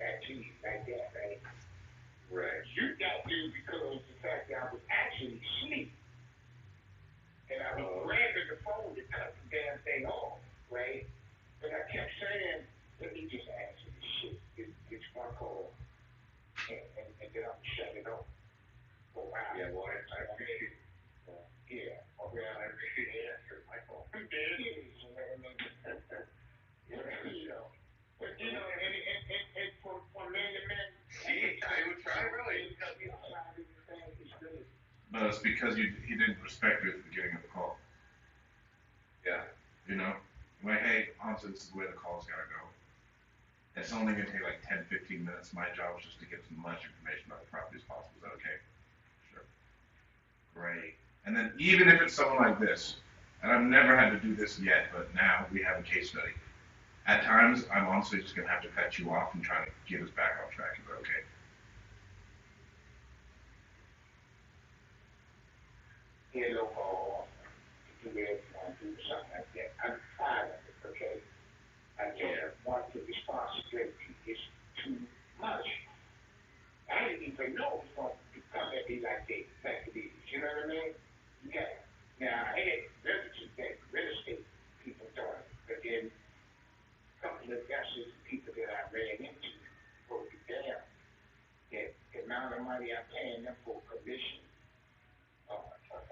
Actually, like that, right? Right. You got to, because the fact that I was actually asleep. And I was grabbing the phone to cut the damn thing off, right? But I kept saying, let me just answer this shit. It's one call. And then I'm shut it off for a while. Yeah, well, I appreciate it. Yeah. Okay, I appreciate the answer, Michael. There it is. You know what I mean? You know. But, you know, and for man to man. See, I would try really. But it's because he didn't respect you at the beginning of the call. Yeah. You know? Like, hey, honestly, this is the way the call's gotta go. It's only gonna take like 10, 15 minutes. My job is just to get as much information about the property as possible. Is that okay? Sure. Great. And then even if it's someone like this, and I've never had to do this yet, but now we have a case study. At times, I'm honestly just gonna have to cut you off and try to get us back on track. Is that okay? Hello, call. To do it, do something like that. I'm tired of it, okay? I just want the responsibility is too much. I didn't even know it was going to come at me like it is. You know what I mean? You got it. Now, I had real estate people doing it, but then a couple of investors and people that I ran into broke it down. That the amount of money I'm paying them for commission,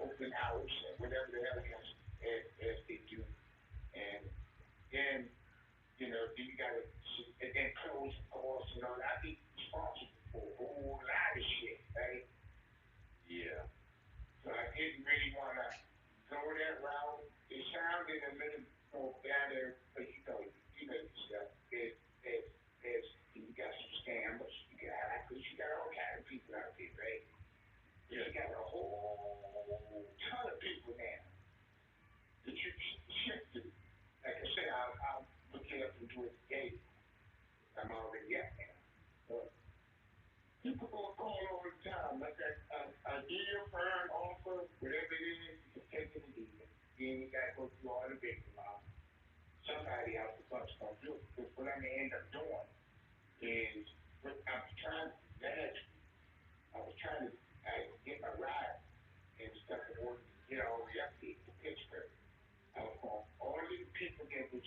open hours, and whatever the hell else as they do. And then, you know, then you got to, and then close costs and all that. I be responsible for a whole lot of shit, right? Yeah. So I didn't really want to go that route. It sounded a little more better, but you know yourself. You got some scammers, you got hackers, you got all kinds of people out there, right? You got a whole ton of people now that you can shift to. Like I said, I'll look it up and do it today. I'm already at now. But people gonna call all the time, like a deal, firm, offer, whatever it is, you can take it and leave it. Then you gotta go through all the big law. Somebody out the bus gonna do it. Because what I'm gonna end up doing is, what I'm trying to manage, I was trying to get my ride and stuff in order to get all the way up here to Pittsburgh. I was going, all of the people that was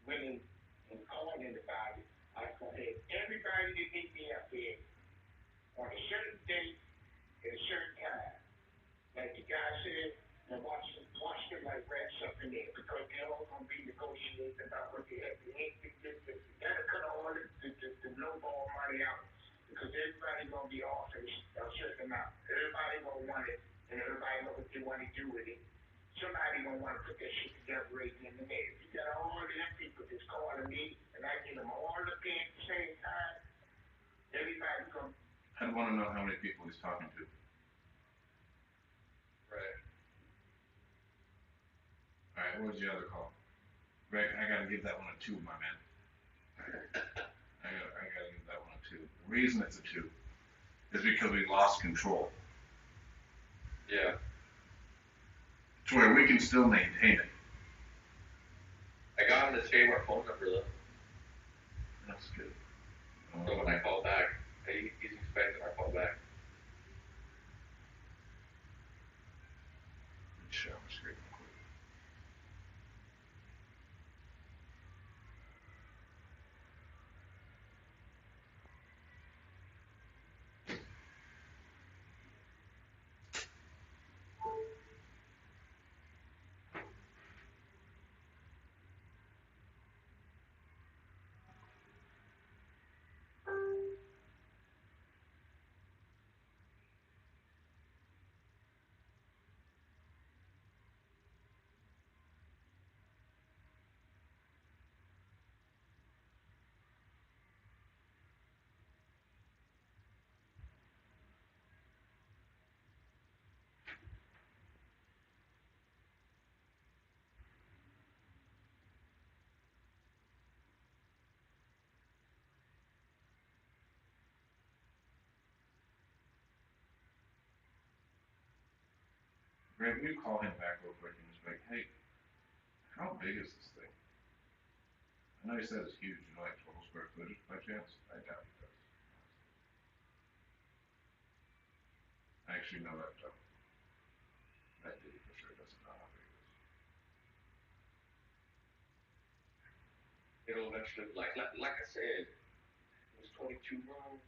willing and calling about it, I was gonna have everybody that meet me up there on a certain date at a certain time. Like the guy said, and watch them like rats up in there because they're all gonna be negotiating about what they have to hit. You gotta cut all the low ball money out because everybody gonna be offering a certain amount. Everybody gonna want it and everybody know what they wanna do with it. Somebody gonna wanna put that shit together right in the mail. You got all of them people that's calling me and I get them all up in at the same time. Everybody gonna I'd want to know how many people he's talking to. Right. All right, what was the other call? Greg, I gotta give that one a 2, my man. I gotta give that one a 2. The reason it's a 2 is because we lost control. Yeah. To where we can still maintain it. I got him to save our phone number though. That's good. So when I call back, he's expecting our call back. Share my screen real quick. Greg, will you call him back real quick and just be like, hey, how big is this thing? I know you said it's huge, you know, like total square footage by chance? I doubt he does. I actually know that dude for sure doesn't know how big it is. It'll eventually, like I said, it was 22 rooms.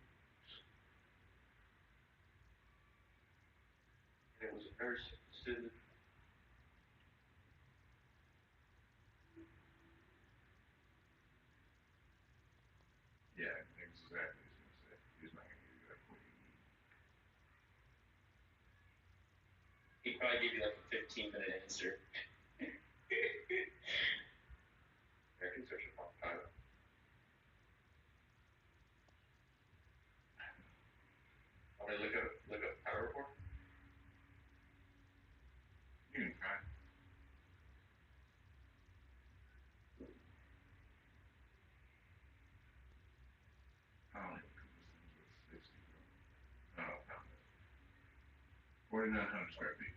And it was a nursing facility. Yeah, exactly what he's gonna say. He's not gonna give you like what you need. He'd probably give you like a 15-minute answer. American such a fun title. Want me to look up power report? You can try. How many people this thing's with 60 bro? Oh, found it. 4,900 square feet.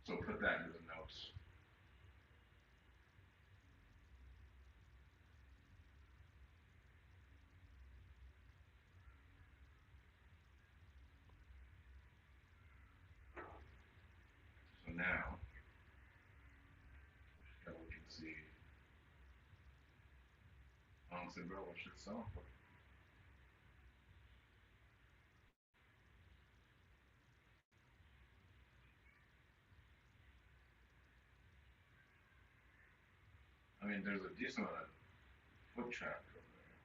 So put that into the notes. So now, that we can see, honestly, bro, what shit's selling for? I mean, there's a decent amount of foot traffic over there.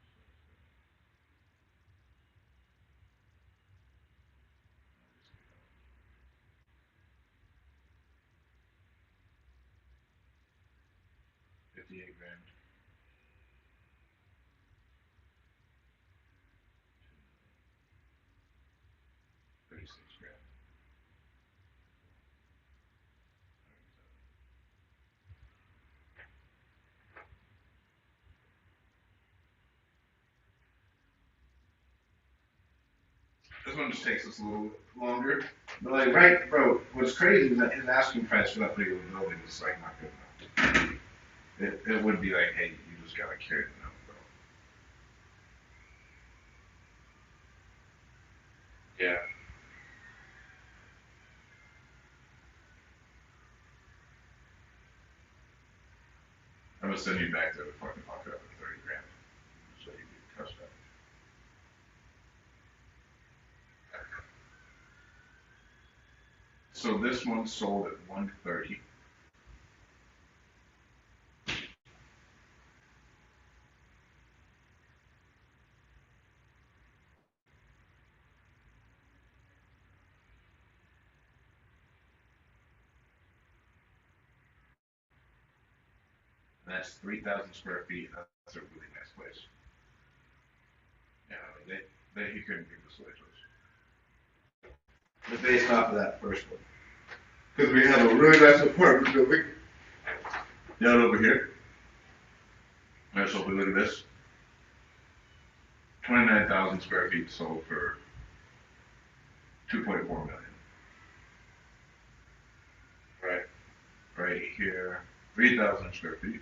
58 grand. 36 grand. This one just takes us a little longer. But like, right, bro, what's crazy is that his asking price for that particular building is like not good enough. It would be like, hey, you just gotta carry them out, bro. Yeah. I'm gonna send you back to the fucking pocket up for 30 grand. So you can trust that. So this one sold at 130. And that's 3,000 square feet. That's a really nice place. Yeah, I mean, he couldn't give this away to us. But based off of that first one. Because we have a really nice apartment building down over here. Alright, so if we look at this. 29,000 square feet sold for 2.4 million. Right. Right here, 3,000 square feet.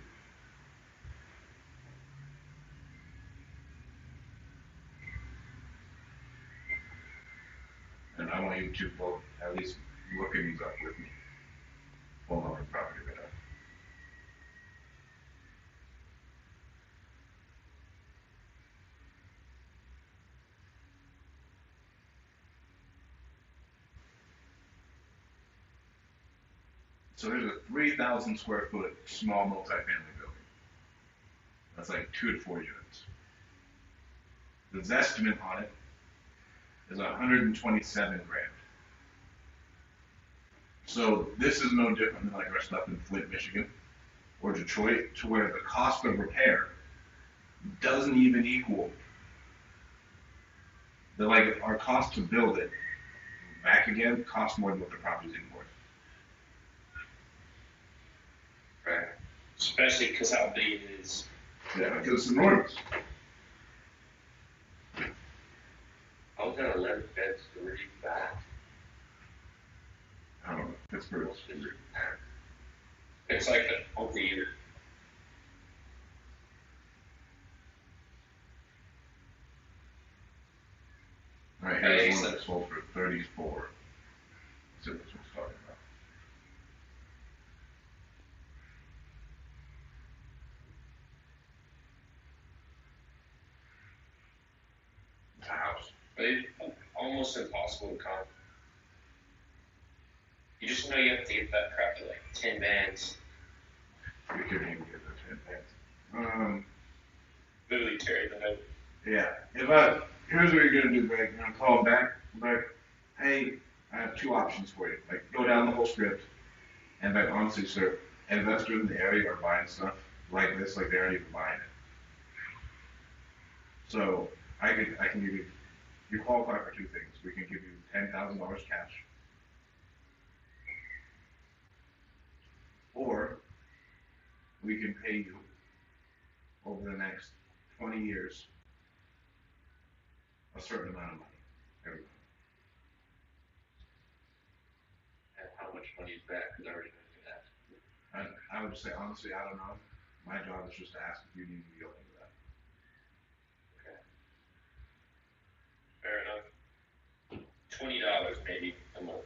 And I want you to both at least look at these up with me. Hold on, property right now. So there's a 3,000 square foot small multifamily building. That's like 2 to 4 units. The Zestimate on it is 127 grand. So this is no different than like our stuff in Flint, Michigan, or Detroit, to where the cost of repair doesn't even equal the like our cost to build it back again costs more than what the property's even worth. Right. Especially because how big it is. Yeah, because it's enormous. I was at 11 beds, 35. I don't know, Pittsburgh. It's like a whole theater. Alright, Hey, here's one so- that sold for 34. Let's see what this one's talking about. It's a house. But it's almost impossible to comp. You just know you have to get that crap to like 10 bands. We couldn't even get the 10 pants. Literally tear the note. Yeah. Here's what you're gonna do, Greg. You're gonna call him back. Like, hey, I have 2 options for you. Like, go down the whole script, and like, honestly, sir, investors in the area are buying stuff like this, like they aren't even buying it. So I can give you qualify for 2 things. We can give you $10,000 cash, or we can pay you over the next 20 years a certain amount of money every month. And how much money is that? Because I already know you asked. And I would say, honestly, I don't know. My job is just to ask if you need to be open to that. Okay. Fair enough. $20 maybe a month.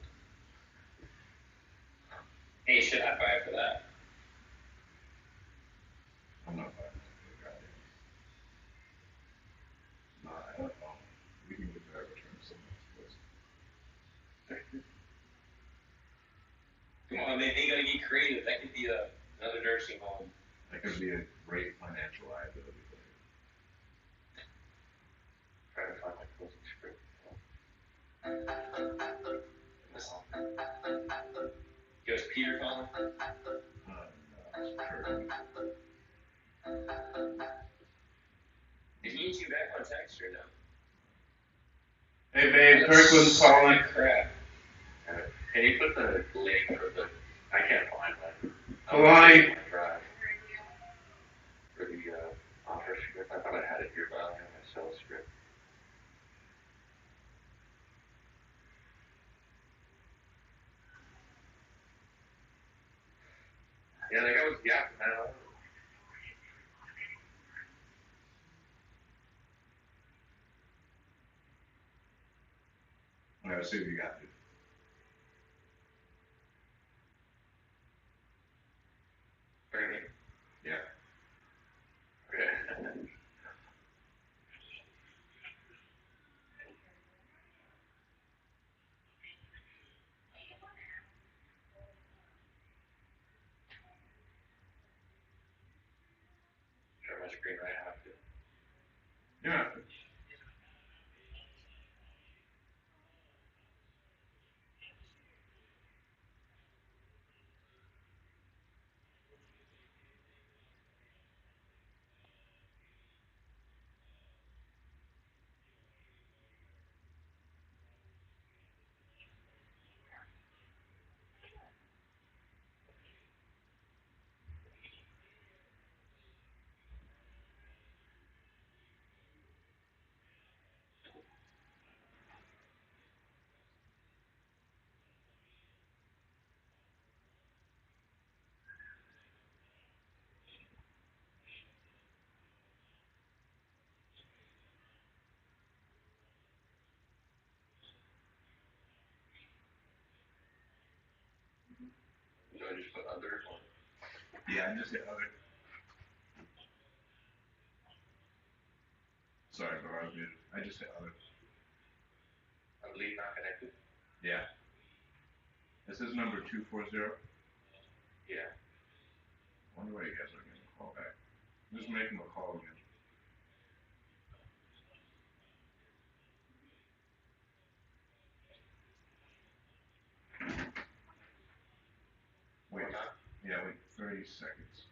Hey, should I buy for that? I'm not buying that for the goddamn. No, I don't know. We can get that return someone else. Come on, they gotta get creative. That could be another nursing home. That could be a great financial liability for you. Trying to find my closing script. Goes Peter calling? No, it's Kurt. you back on text or no? Hey babe, Kirkland's calling. Crap. Can you put the link for the, I can't find one. Why? Drive for the, offer script, I thought I had it here, but I don't have my sales script. Yeah, that guy was yapping, man. Alright, let's see what you got, dude. What do you mean? Yeah. Okay. Share my screen, I have to. Yeah. So I just put other on. Yeah, I just hit other. Sorry, bro, I was muted. I just hit other. I believe not connected. Yeah. This is number 240. Yeah. Wonder why you guys are getting a call back. Just make him a call again. Wait. Yeah, wait 30 seconds.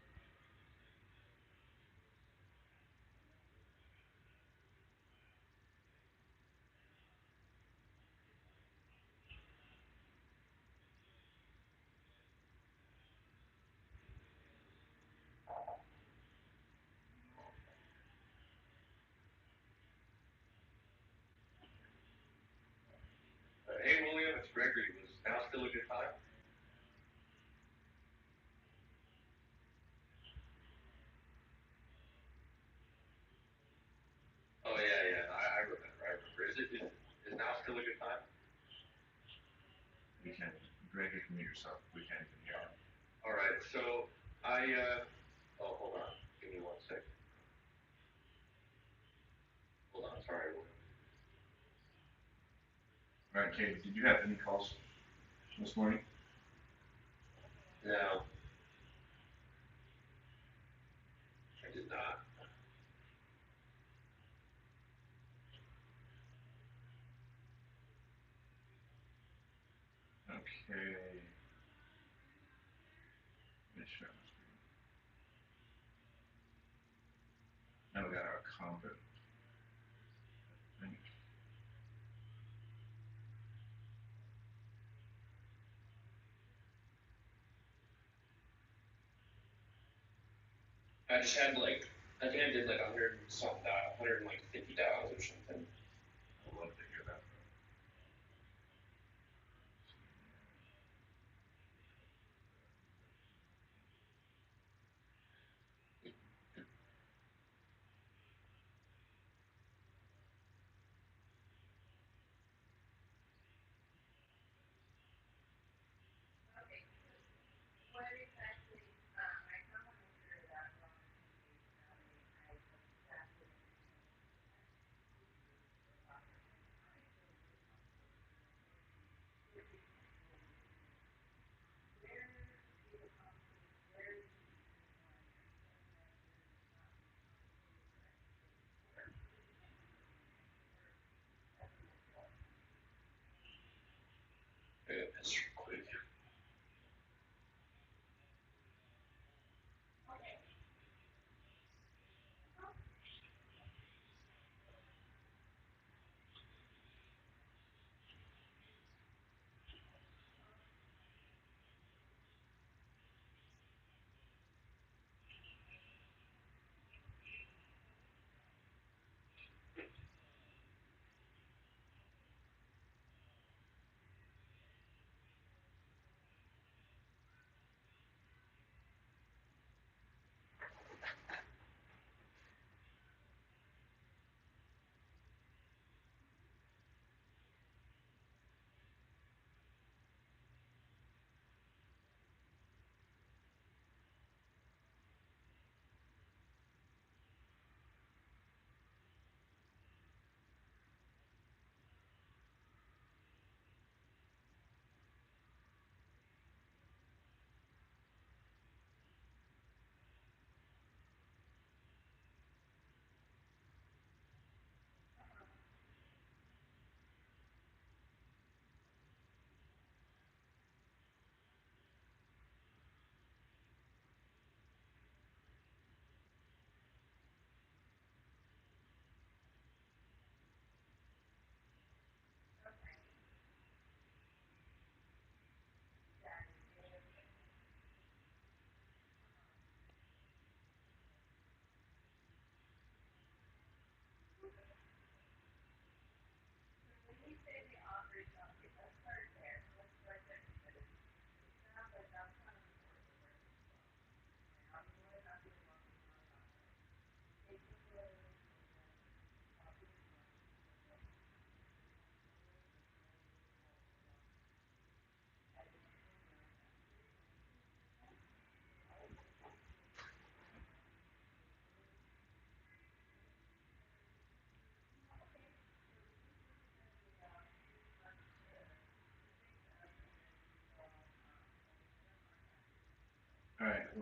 Hey William, it's Gregory. Was now still a good time? Oh yeah, I remember. Is now still a good time? You can't. Greg, you can mute yourself. We can't even hear him. All right, so oh, hold on. Give me 1 second. Hold on, sorry. Alright, Kate, did you have any calls this morning? No. I did not. Okay. Let me share my screen. Now we got our comfort. I just had like, I think I did like 100 and something, $150 or something. I'd love to hear that.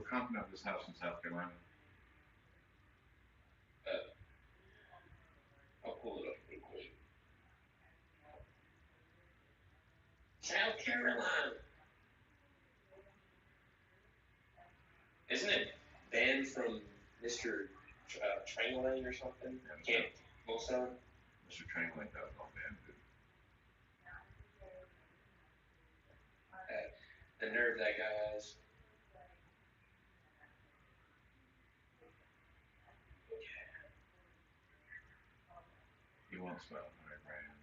we're comping up this house in South Carolina. I'll pull it up real quick. South Carolina. Isn't it Ben from Mr. Train Lane or something? Can't most of them? Mr. Train like that was all bad, dude. The nerve that guy has. He wants about 100 grand.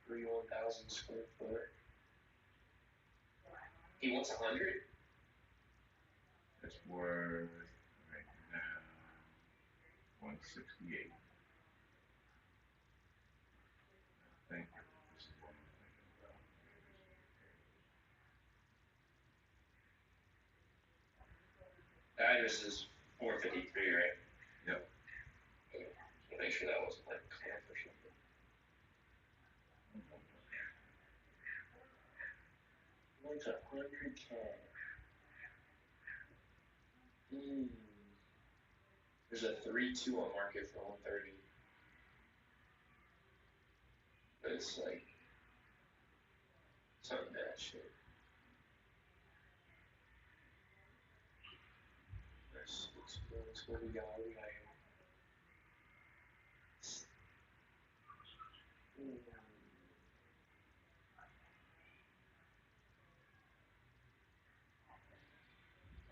31,000 square foot. He wants 100? It's worth right now 168. I think this is what I'm thinking about. The address is 453, right? Yep. Okay. So make sure that wasn't like camp or something. What's 100 cash? There's a 3-2 on market for 130. But it's like some bad shit. Let's what we got.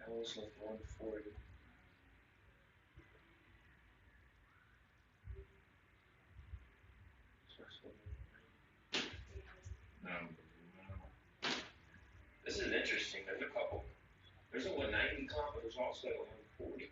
That was like 140. No. This is interesting. There's a couple. There's a 190 comp, but there's also a 140.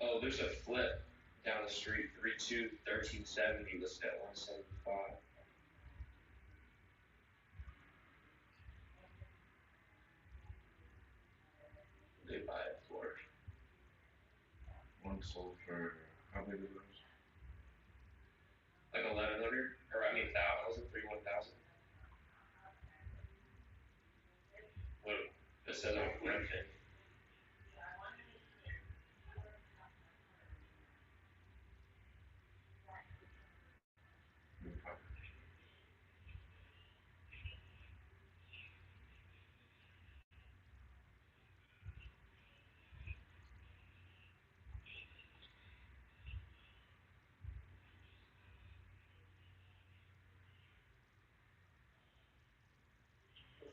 Oh, there's a flip down the street, 3-2, 1370 listed at 175. They buy it for One sold for how big are those? like 1,100, or I mean 1,000, 1,000. What it says on Redfin.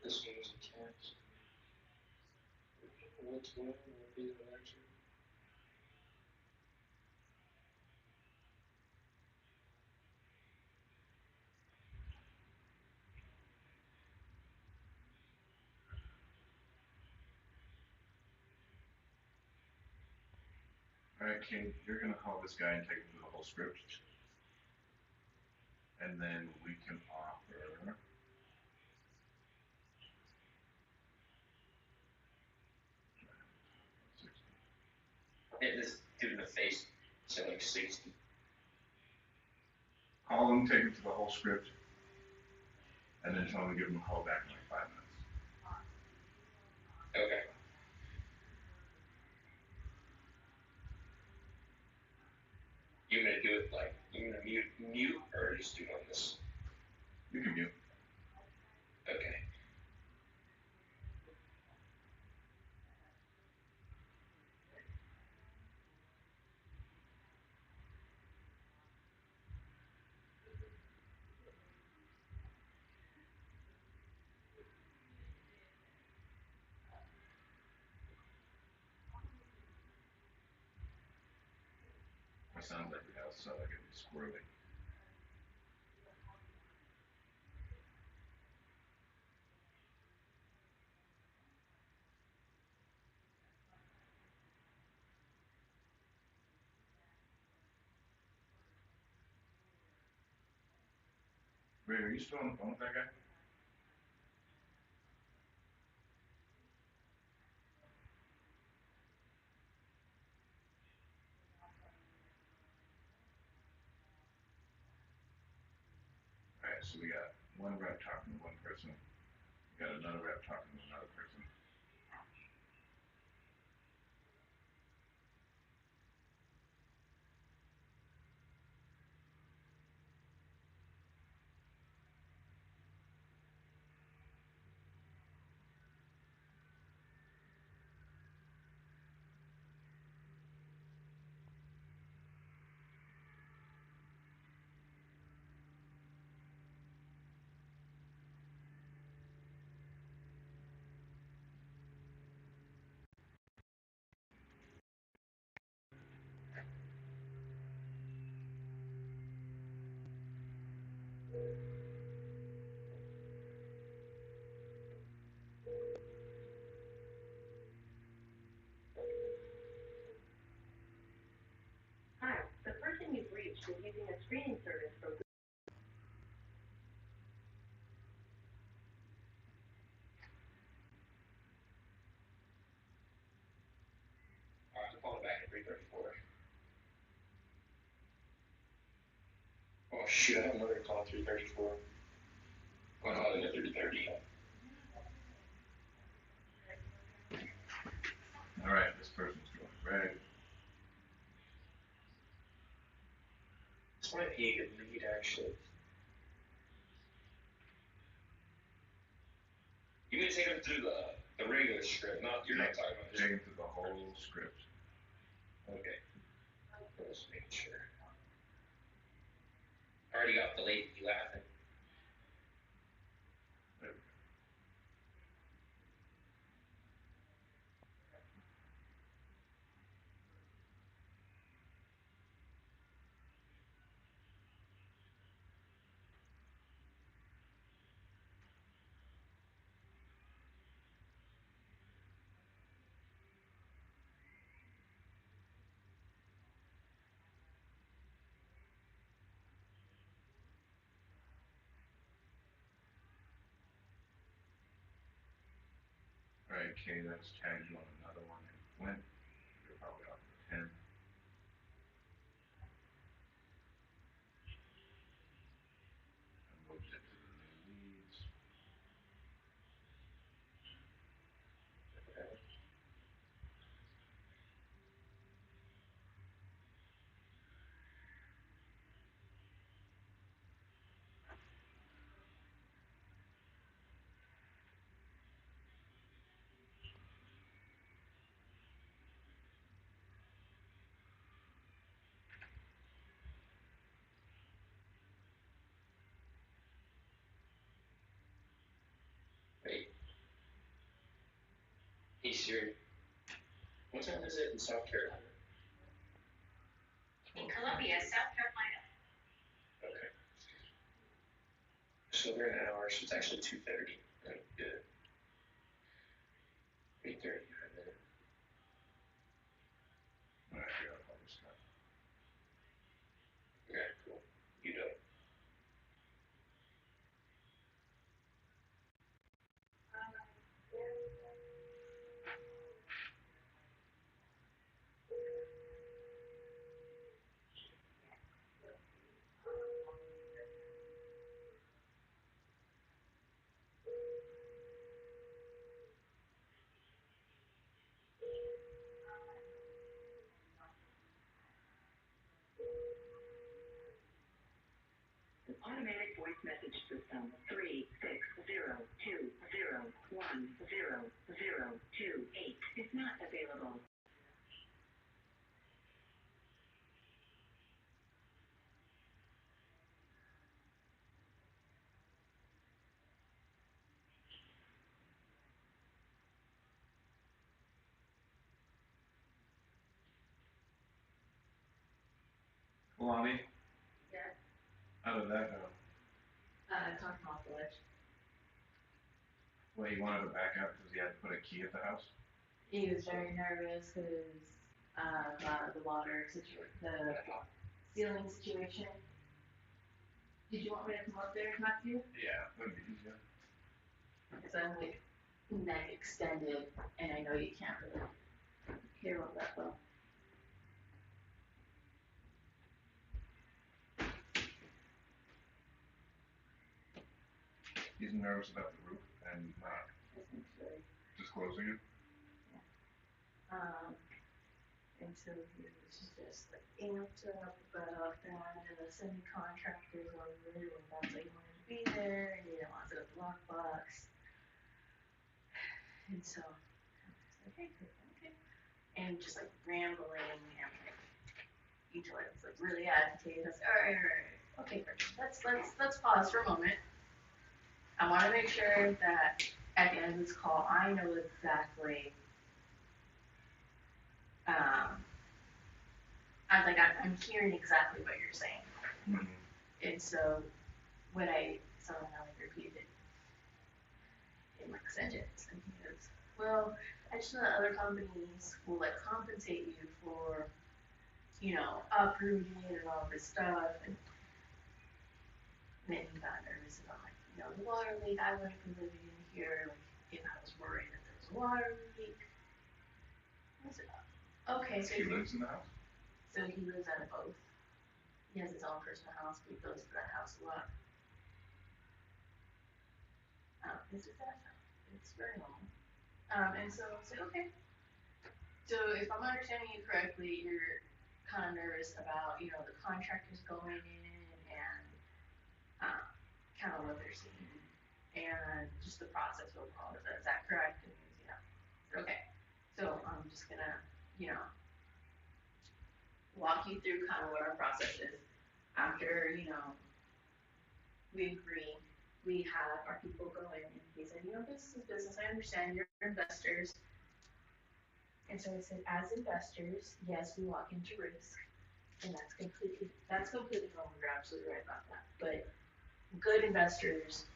This one is a cash. What's going on with the election? Alright, King, you're gonna call this guy and take him through the whole script. And then we can offer. Hit this dude in the face, say like 60. Call him, take him through the whole script. And then tell him to give him a call back in like 5 minutes. Okay. You gonna do it like, you gonna mute, or just do it on this? You can mute. Okay. It sounds like we have so like it'd be squirrely. Ray, are you still on the phone with that guy? Alright, so we got one rep talking to one person. We got another rep talking to another person. Hi, the person you've reached is using a screening service from Alright, I'm calling back at 3:34. Oh shoot, I have another call at 3:34. Oh no, at 3:30. Alright, this person's going red. This might be a good lead actually. You can take them through the regular script, not you're not talking about just Taking through the whole script. okay. Just making sure. Already got the lady laughing. There we go. Alright, Kay, that's tagged you on another one and Flint. You're probably off the 10. And moves it to the new leads. Wait. Hey Siri. What time is it in South Carolina? In Columbia, South Carolina. Okay. So we're in an hour, so it's actually 2:30. Like, good. 3:30. Alright, I got all this stuff. Okay, cool. You know. automatic voice message system 36020100028 is not available. Kalani, Yes. how did that go? Talking off the ledge. Well, he wanted to back out because he had to put a key at the house. He was very nervous because the water situation, the ceiling situation. Did you want me to come up there and talk to you? Yeah, that'd be easier. Cause I'm like neck extended and I know you can't really hear all that well. He's nervous about the roof and not Isn't really. disclosing it. And so he was just like amped up about that, and the semi-contractors were really about like wanted to be there, and he didn't want to go to the lockbox. And so I was like, hey, okay. And just like rambling, and like, each one was like really agitated. I was like, all right, okay, let's pause for a moment. I want to make sure that at the end of this call, I know exactly. I'm hearing exactly what you're saying. Mm-hmm. And so when I like repeated it in like sentence, and he goes, well, I just know that other companies will like compensate you for, you know, uprooting and all this stuff. And then he got nervous about like, you know, the water leak. I wouldn't be living in here like if I was worried that there was a water leak. I said, okay, so He lives in the house? So he lives out of both. He has his own personal house, but he goes to that house a lot. This is that. It's very normal. And so I said, okay. So if I'm understanding you correctly, you're kind of nervous about, you know, the contractors going in and kind of what they're seeing and just the process overall. Is that correct? And he goes, yeah. Okay. So I'm just gonna, you know, walk you through kind of what our process is. After, you know, we agree, we have our people go in and he said, you know, business is business. I understand you're investors. And so I said, as investors, yes, we walk into risk. And that's completely normal. You're absolutely right about that. But good investors,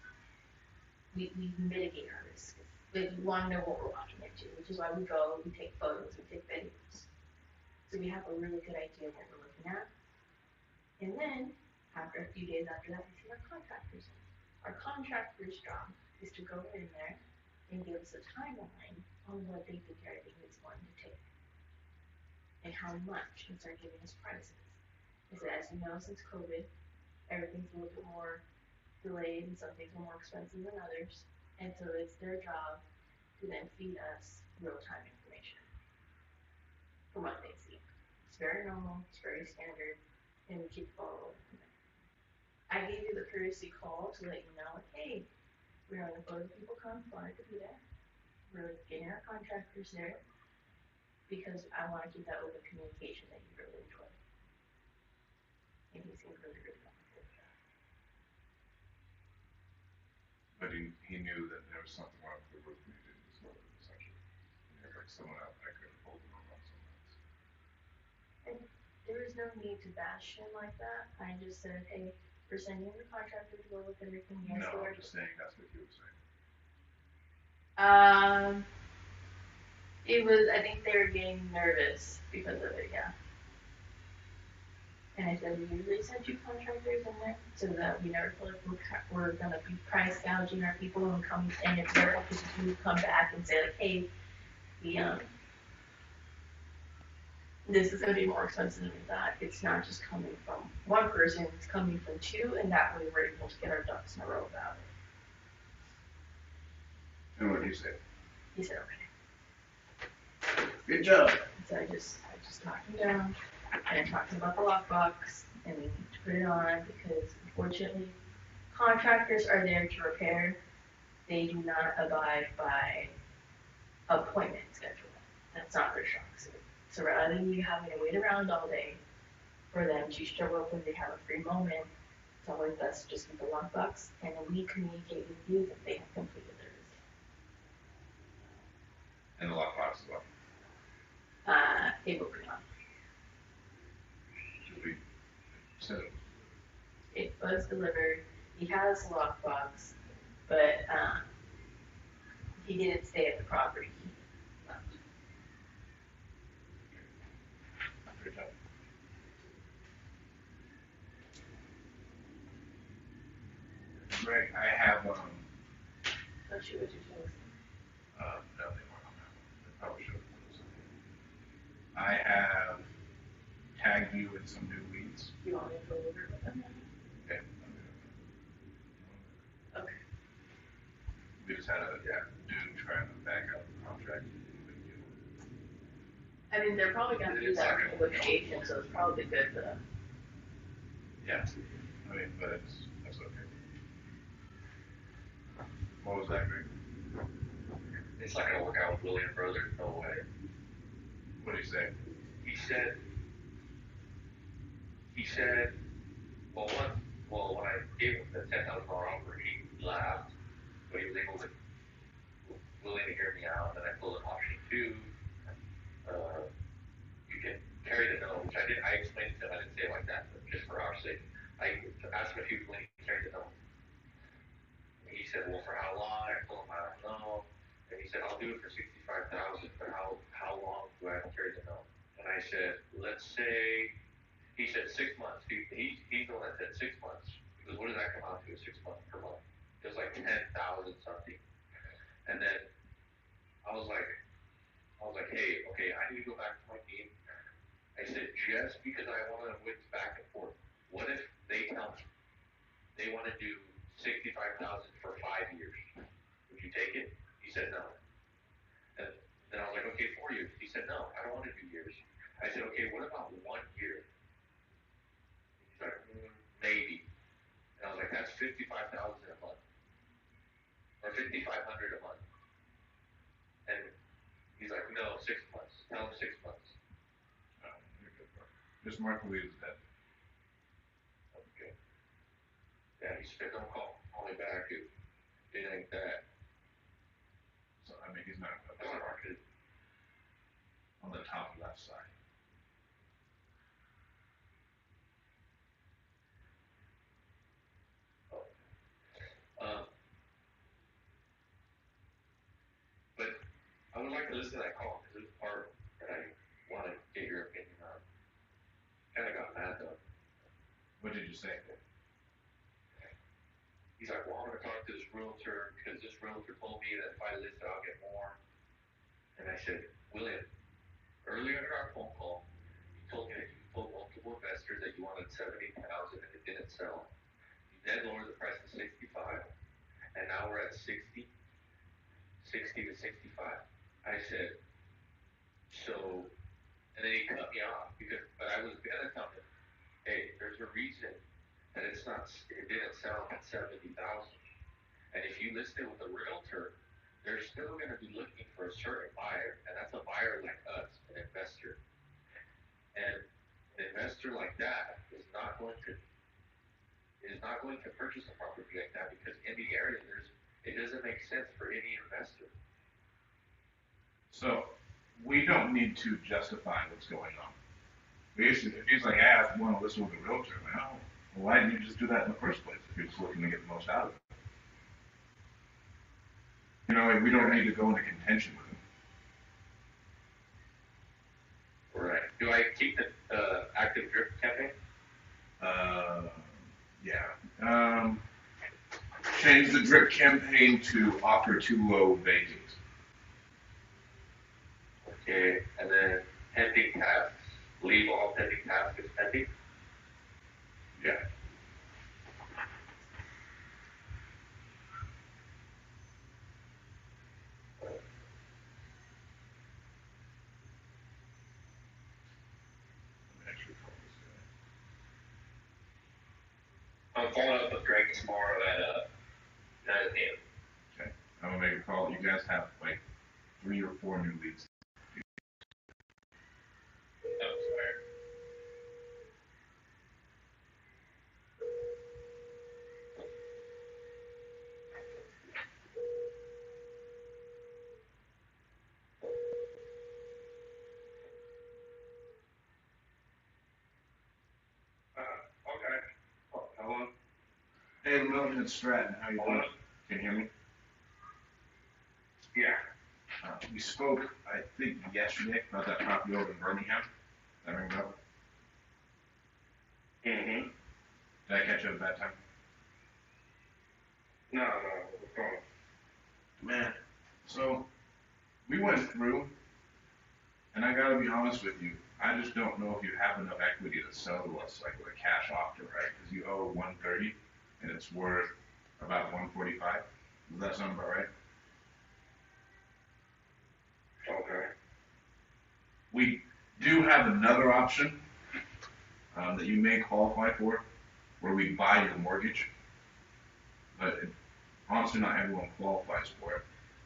we mitigate our risk. We want to know what we're walking into, which is why we go, we take photos, we take videos. So we have a really good idea of what we're looking at. And then, after a few days after that, we see our contractors. Our contractor's job is to go in there and give us a timeline on what they think everything is going to take. And how much, and start giving us prices. I said, as you know, since COVID, everything's a little bit more delayed and some things are more expensive than others. And so it's their job to then feed us real-time information from what they see. It's very normal, it's very standard, and we keep following. I gave you the courtesy call to let you know, like, hey, we're having a bunch of people come, wanted to be there. We're getting our contractors there because I want to keep that open communication that you really enjoy. And he seemed really, really comfortable with that. But he knew that there was something wrong with the roof and he didn't disclose it, essentially. He had like someone out that could hold him on something else. And there was no need to bash him like that. I just said, hey, we're sending the contractor to go look at everything. Yes, No, I'm just saying that's what he was saying. It was, I think they were getting nervous because of it, yeah. And I said, we usually send you contractors in there so that we never feel like we're gonna be price gouging our people and come, and if they're up to you, come back and say like, hey, this is gonna be more expensive than we thought. It's not just coming from one person, it's coming from two, and that way we're able to get our ducks in a row about it. And what did he say? He said, okay. Good job. So I just knocked him down, and I talked about the lockbox, and we need to put it on, because unfortunately, contractors are there to repair. They do not abide by appointment schedule. That's not their strong suit. So rather than you having to wait around all day for them to show up when they have a free moment, it's always best to just get the lockbox, and then we communicate with you that they have completed their visit. And the lockbox as well. It will be on. Said It was delivered. He has a lockbox, but he didn't stay at the property. He left. Good job. Greg, I have, Let's shoot what you're doing. no, they weren't on that one. They probably should have put something. I have tagged you in some new weeds. You want me to go over it with them? Okay. Okay. We just had a, dude trying to back out the contract. Big deal. I mean, they're probably gonna do that negotiation, so it's probably good for them. Yeah. I mean, but that's okay. What was that, Greg? It's not gonna work out with William Brothers, no way. What did he say? He said, when I gave him the $10,000 offer, he laughed, but he was willing to hear me out. And then I told him option two, you can carry the note, which I explained to him, I didn't say it like that, but just for our sake. I asked him if he was willing to carry the note. And he said, well, for how long? I told him I don't know. And he said, I'll do it for $65,000, but how long do I have to carry the note? And I said, let's say, he said 6 months. He's the one that said 6 months. Because what does that come out to? 6 months per month. It was like 10,000 something. And then I was like, hey, okay, I need to go back to my team. I said, just because I want to win back and forth, what if they tell me they want to do 65,000 for 5 years? Would you take it? He said no. And then I was like, okay, 4 years. He said no, I don't want to do years. I said, okay, what about 1 year? He's like, maybe. And I was like, that's $55,000 a month, or $5,500 a month. And he's like, no, 6 months. Tell him 6 months. Just Mark Louise is dead. Okay. Yeah, he said, don't call me back if it ain't that. So I mean, he's not That's not marketed. on the top left side. But I would like to listen to that call because it's the part that I want to get your opinion on. Kind of got mad though. What did you say? He's like, well, I'm going to talk to this realtor because this realtor told me that if I list it, I'll get more. And I said, William, earlier in our phone call, you told me that you told multiple investors that you wanted 70,000 and it didn't sell. You then lowered the price to 65, and now we're at 60 to 65. I said, so, and then he cut me off but I was gonna tell him, hey, there's a reason that it didn't sell at 70,000. And if you list it with a realtor, they're still gonna be looking for a certain buyer, and that's a buyer like us, an investor. And an investor like that is not going to purchase a property like that because in the area it doesn't make sense for any investor. So we don't need to justify what's going on. Basically, if he's like, I want to listen with a realtor, I'm like, oh, well, why didn't you just do that in the first place if you're just looking to get the most out of it? You know, we don't need to go into contention with him. Right. Do I keep the active drip campaign? Yeah. Change the drip campaign to offer too low vacant. Okay, and then pending tasks. Leave all pending tasks as pending. Yeah. I'm following up with Greg tomorrow at 9 a.m. Okay. I'm gonna make a call. You guys have like 3 or 4 new leads. Oh, sorry. Okay. Hello? Hey, Milton, it's Stratton. How you doing? Can you hear me? Yeah. We spoke, I think, yesterday about that property over in Birmingham. That ring a bell? Mm-hmm. Did I catch you at a bad time? No, what's going on? Man, so we went through, and I gotta be honest with you, I just don't know if you have enough equity to sell to us, like with a cash offer, right? Because you owe 130, and it's worth about 145. Does that sound about right? Okay. We do have another option that you may qualify for, where we buy your mortgage, but honestly, not everyone qualifies for it.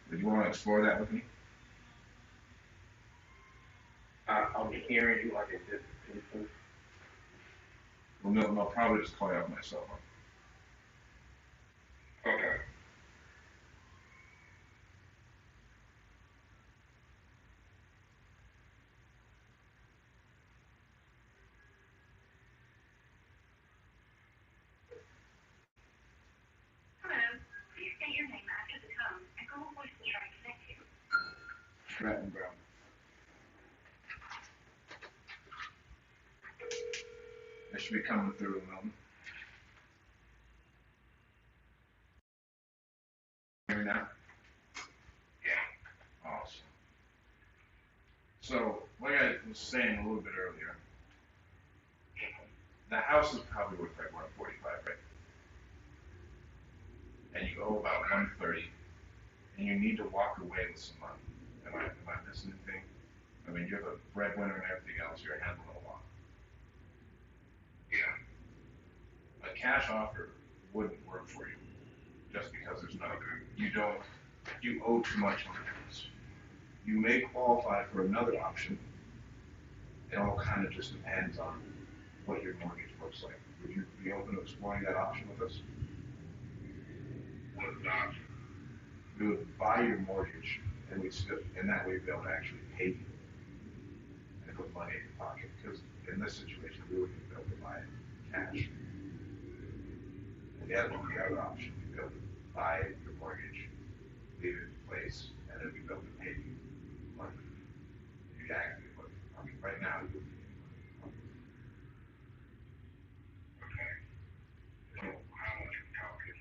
Would you want to explore that with me? I'm hearing you like a distant. Well, no, I'll probably just call you off my cell phone. Okay. Hello, please state your name after the tone, and Google Voice will try to connect you. Stratton Brown. I should be coming through, Milton. Hear me now? Yeah. Awesome. So, like I was saying a little bit earlier, the house is probably worth like 145, right? And you owe about 130, and you need to walk away with some money. Am I missing anything? I mean, you're the breadwinner and everything else. You're handling a lot. Yeah. A cash offer wouldn't work for you, just because there's no. You owe too much on the house. You may qualify for another option. It all kind of just depends on what your mortgage looks like. Would you be open to exploring that option with us? What's the option? We would buy your mortgage, and and that way we'd be able to actually pay you and put money in your pocket. Because in this situation, we wouldn't be able to buy it cash. And the other option, we'd be able to buy your mortgage, leave it in place, and then we'd be able to pay you money. If you actually put it in your pocket. Right now, you wouldn't be able to. Okay. So how much are we talking?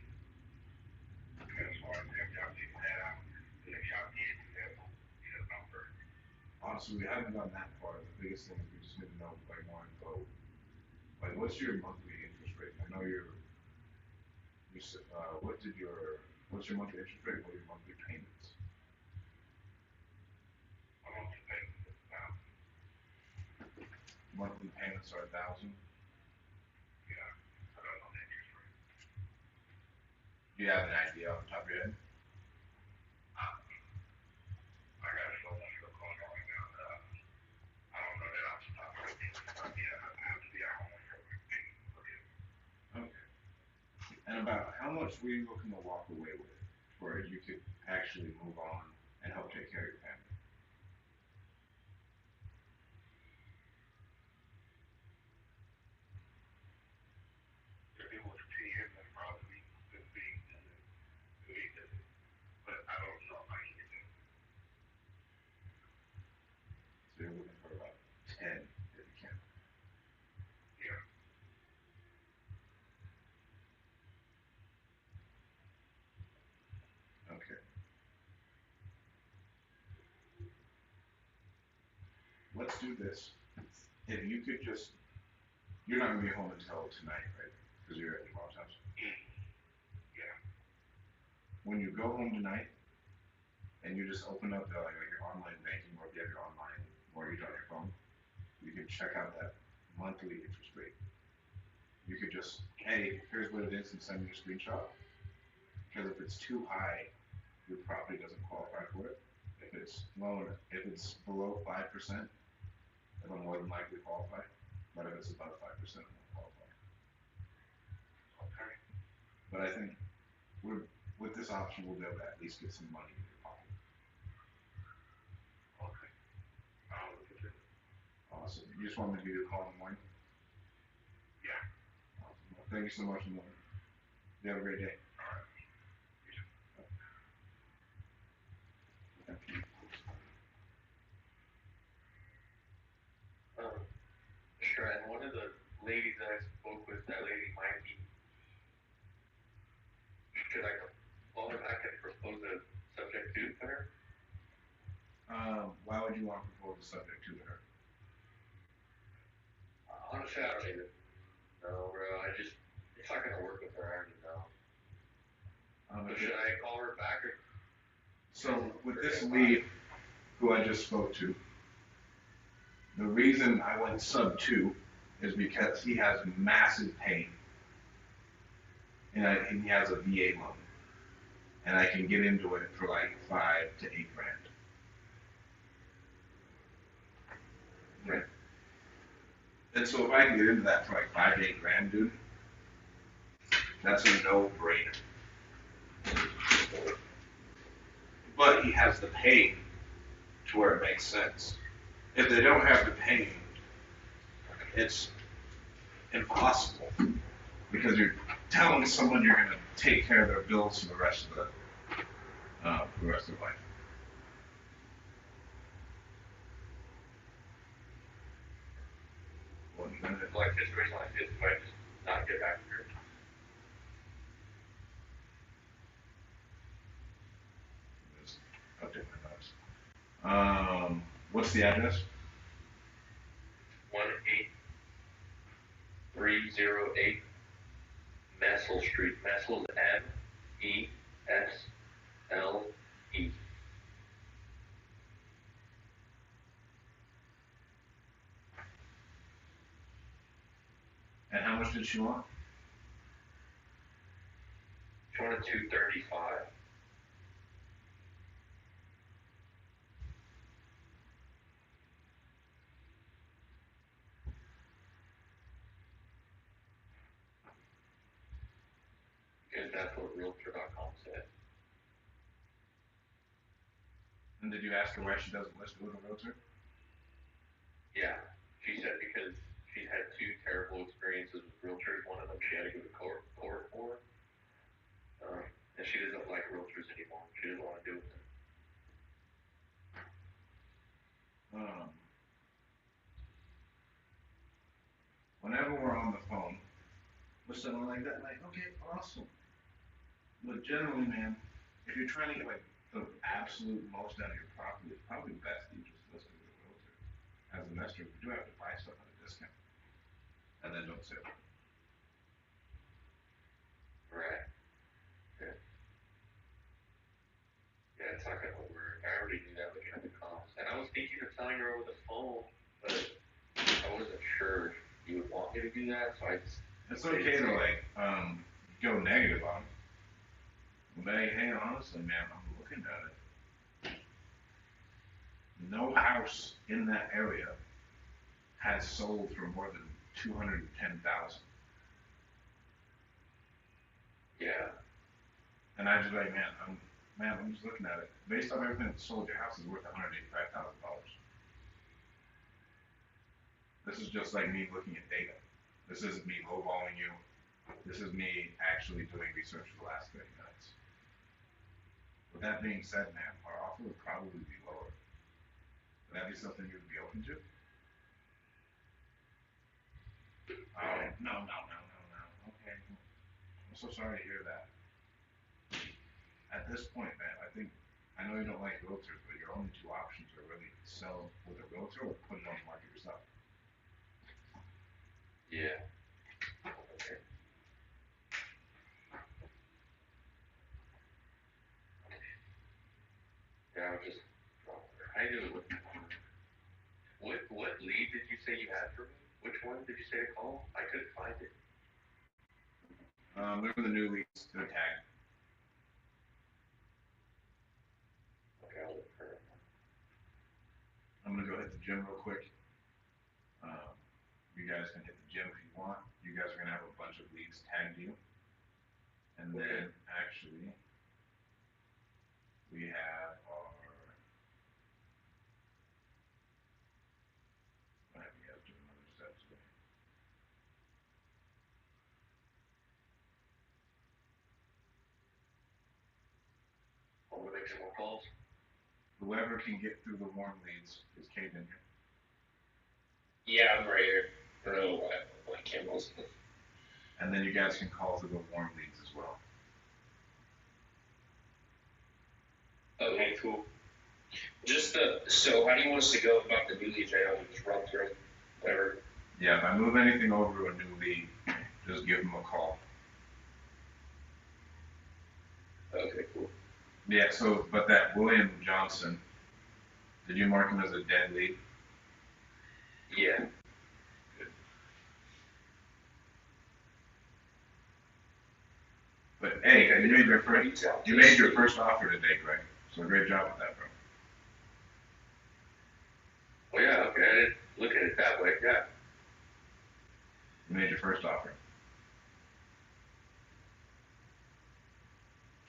As far as if y'all figure that out, and if y'all did do that, get a number. Honestly, we haven't gone that far. The biggest thing is we just need to know, like, more info. Like, what's your monthly interest rate? I know what's your monthly interest rate? What are your monthly payments? I want to pay about, Monthly payments are 1,000. yeah, I don't know the interest rate. Do you have an idea off the top of your head? I got so much stuff going on right now that I don't know that off the top of my head. Yeah, I have to be at home for everything. Okay. And about how much were you looking to walk away with, where you could actually move on and help take care of your family? If it was 10, then probably could be, but I don't know how you can do it. So you're looking for about 10 if you can. Yeah. Okay. Let's do this. If you could just, you're not gonna be home until tonight, right? Because you're at your mom's house. Yeah. When you go home tonight, and you just open up like your online banking, or if you have your online mortgage on your phone, you can check out that monthly interest rate. You could just, hey, here's what it is, and send me a screenshot. Because if it's too high, your property doesn't qualify for it. If it's below 5%, it'll more than likely qualify. But if it's above 5%, it won't qualify. Okay. But I think with this option, we'll be able to at least get some money in your pocket. Okay. I'll look at it. Awesome. You just want me to give you a call in the morning? Yeah. Awesome. Well, thank you so much, Milton. You have a great day. All right. Sure, and one of the ladies that I spoke with, that lady might be, because I how would you want to propose the subject to her? Honestly, I don't even know, bro. It's not gonna work with her, I already know. So should I call her back or? So with this lead, who I just spoke to, the reason I went sub 2 is because he has massive pain. And he has a VA loan. And I can get into it for like 5 to 8 grand. Right. And so if I can get into that for like 5 to 8 grand, dude, that's a no-brainer. But he has the pain to where it makes sense. If they don't have the pain, it's impossible because you're telling someone you're going to take care of their bills for the rest of their life. Well, you're gonna, Like situation like this, if I just not get back to her. just update my notes. What's the address? 18308 Messel Street. Messel is MESLE. And how much did she want? She wanted 235. Because that's what Realtor.com said. And did you ask her why she doesn't list it with a realtor? Yeah, she said because she had 2 terrible experiences with realtors. One of them she had to go to court for. And she doesn't like realtors anymore. She doesn't want to do with them. Whenever we're on the phone with someone like that, like, okay, awesome. But generally, man, if you're trying to get like the absolute most out of your property, it's probably best you just list it with a realtor. As an investor, you do have to buy stuff at a discount, and then don't sell it. Right. Yeah, it's not gonna work. I already knew that looking at the comps. And I was thinking of telling her over the phone, but I wasn't sure if you would want me to do that, so I just. It's okay to like go negative on it. But hey, honestly, man, I'm looking at it. No house in that area has sold for more than 210,000. Yeah. And I just like, I'm just looking at it. Based on everything that's sold, your house is worth $185,000. This is just like me looking at data. This isn't me lowballing you. This is me actually doing research for the last 30 minutes. With that being said, man, our offer would probably be lower. Would that be something you would be open to? Oh, no. Okay. I'm so sorry to hear that. At this point, man, I know you don't like realtors, but your only 2 options are really sell with a realtor or put it on the market yourself. Yeah. Okay. Yeah, I was just. I knew it wouldn't work. What lead did you say you had for me? Which one did you say to call? I couldn't find it. They're the new leads to the tag. Okay, I'll look for it. I'm gonna go hit the gym real quick. You guys can hit the gym if you want. You guys are gonna have a bunch of leads tagged you. And then actually, we have our. I have you guys do another set today. I'm gonna make some more calls. Whoever can get through the warm leads is Kate in here. Yeah, I'm right here. I don't know why Campbell's. And then you guys can call through the warm leads as well. Okay, cool. So how do you want us to go about the new leads right now? We just run through it, whatever. Yeah, if I move anything over to a new lead, just give them a call. Okay, cool. Yeah, so, but that William Johnson, did you mark him as a dead lead? Yeah. But hey, you made your first offer today, Greg, so great job with that, bro. Oh, yeah, okay, I didn't look at it that way, yeah. You made your first offer.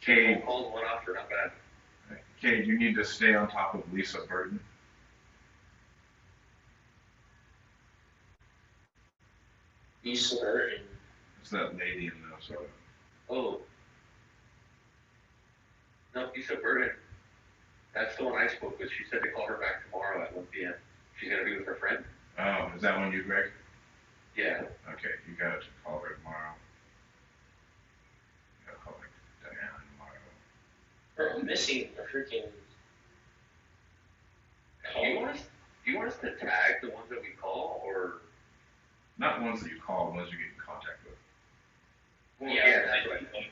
Cade, Called one offer, not bad. Cade, you need to stay on top of Lisa Burton. Lisa Burton. It's that lady in Minnesota. Oh. No, Lisa Burton. That's the one I spoke with. She said to call her back tomorrow at 1 p.m. She's gonna be with her friend. Oh, is that one you, Greg? Yeah. Okay, you gotta call her tomorrow. You gotta call her Diana tomorrow. Bro, I'm missing a freaking. Do you want us to tag the ones that we call, or? Not ones that you call, ones you get in contact with. Well, Yeah, that's right.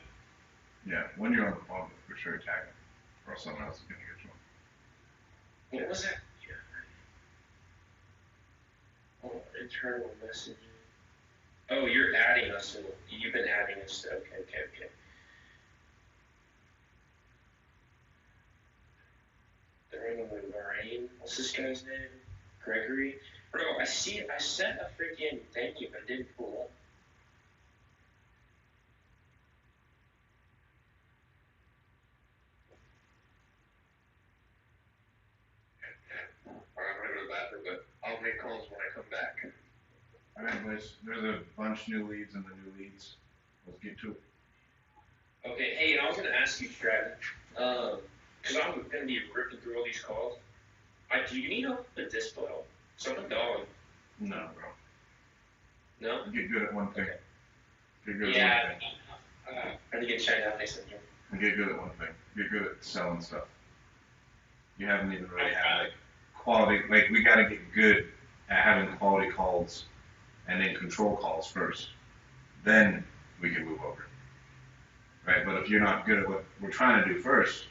Yeah, when you're on the phone, for sure tag them, or someone else is gonna get you one. What was that? Oh, internal messaging. Oh, you're adding us. You've been adding us. Okay. They're in with Lorraine. What's this guy's name? Gregory. Bro, I sent a freaking thank you, but it didn't pull up. Alright, I'm gonna go to the bathroom, but I'll make calls when I come back. Alright, boys, there's a bunch new leads in the new leads. Let's get to it. Okay, hey, and I was gonna ask you, Stratton, cause I'm gonna be ripping through all these calls. Do you need help with this blow? So I'm a dog. No, bro. No? Get good at one thing. Okay. Get good Yeah. at one thing. Trying to get China out next time. And get good at one thing. Get good at selling stuff. You haven't even really had like quality. Like we gotta get good at having quality calls, and then control calls first. Then we can move over. Right? But if you're not good at what we're trying to do first,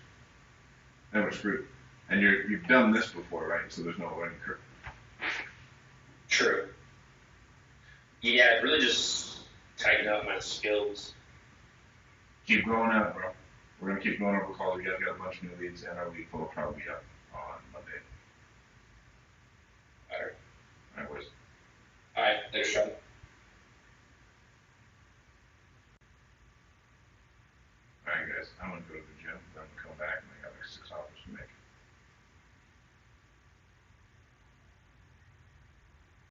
then we're screwed. And you've done this before, right? So there's no learning curve. True. Yeah, really just tighten up my skills. Keep growing out, bro. We're gonna keep going over calls. We got a bunch of new leads, and our lead flow will probably be up on Monday. Alright, boys. Alright, thanks, Sean. Alright, guys. I'm gonna go to the gym. Then I'm gonna come back and I got like 6 hours to make.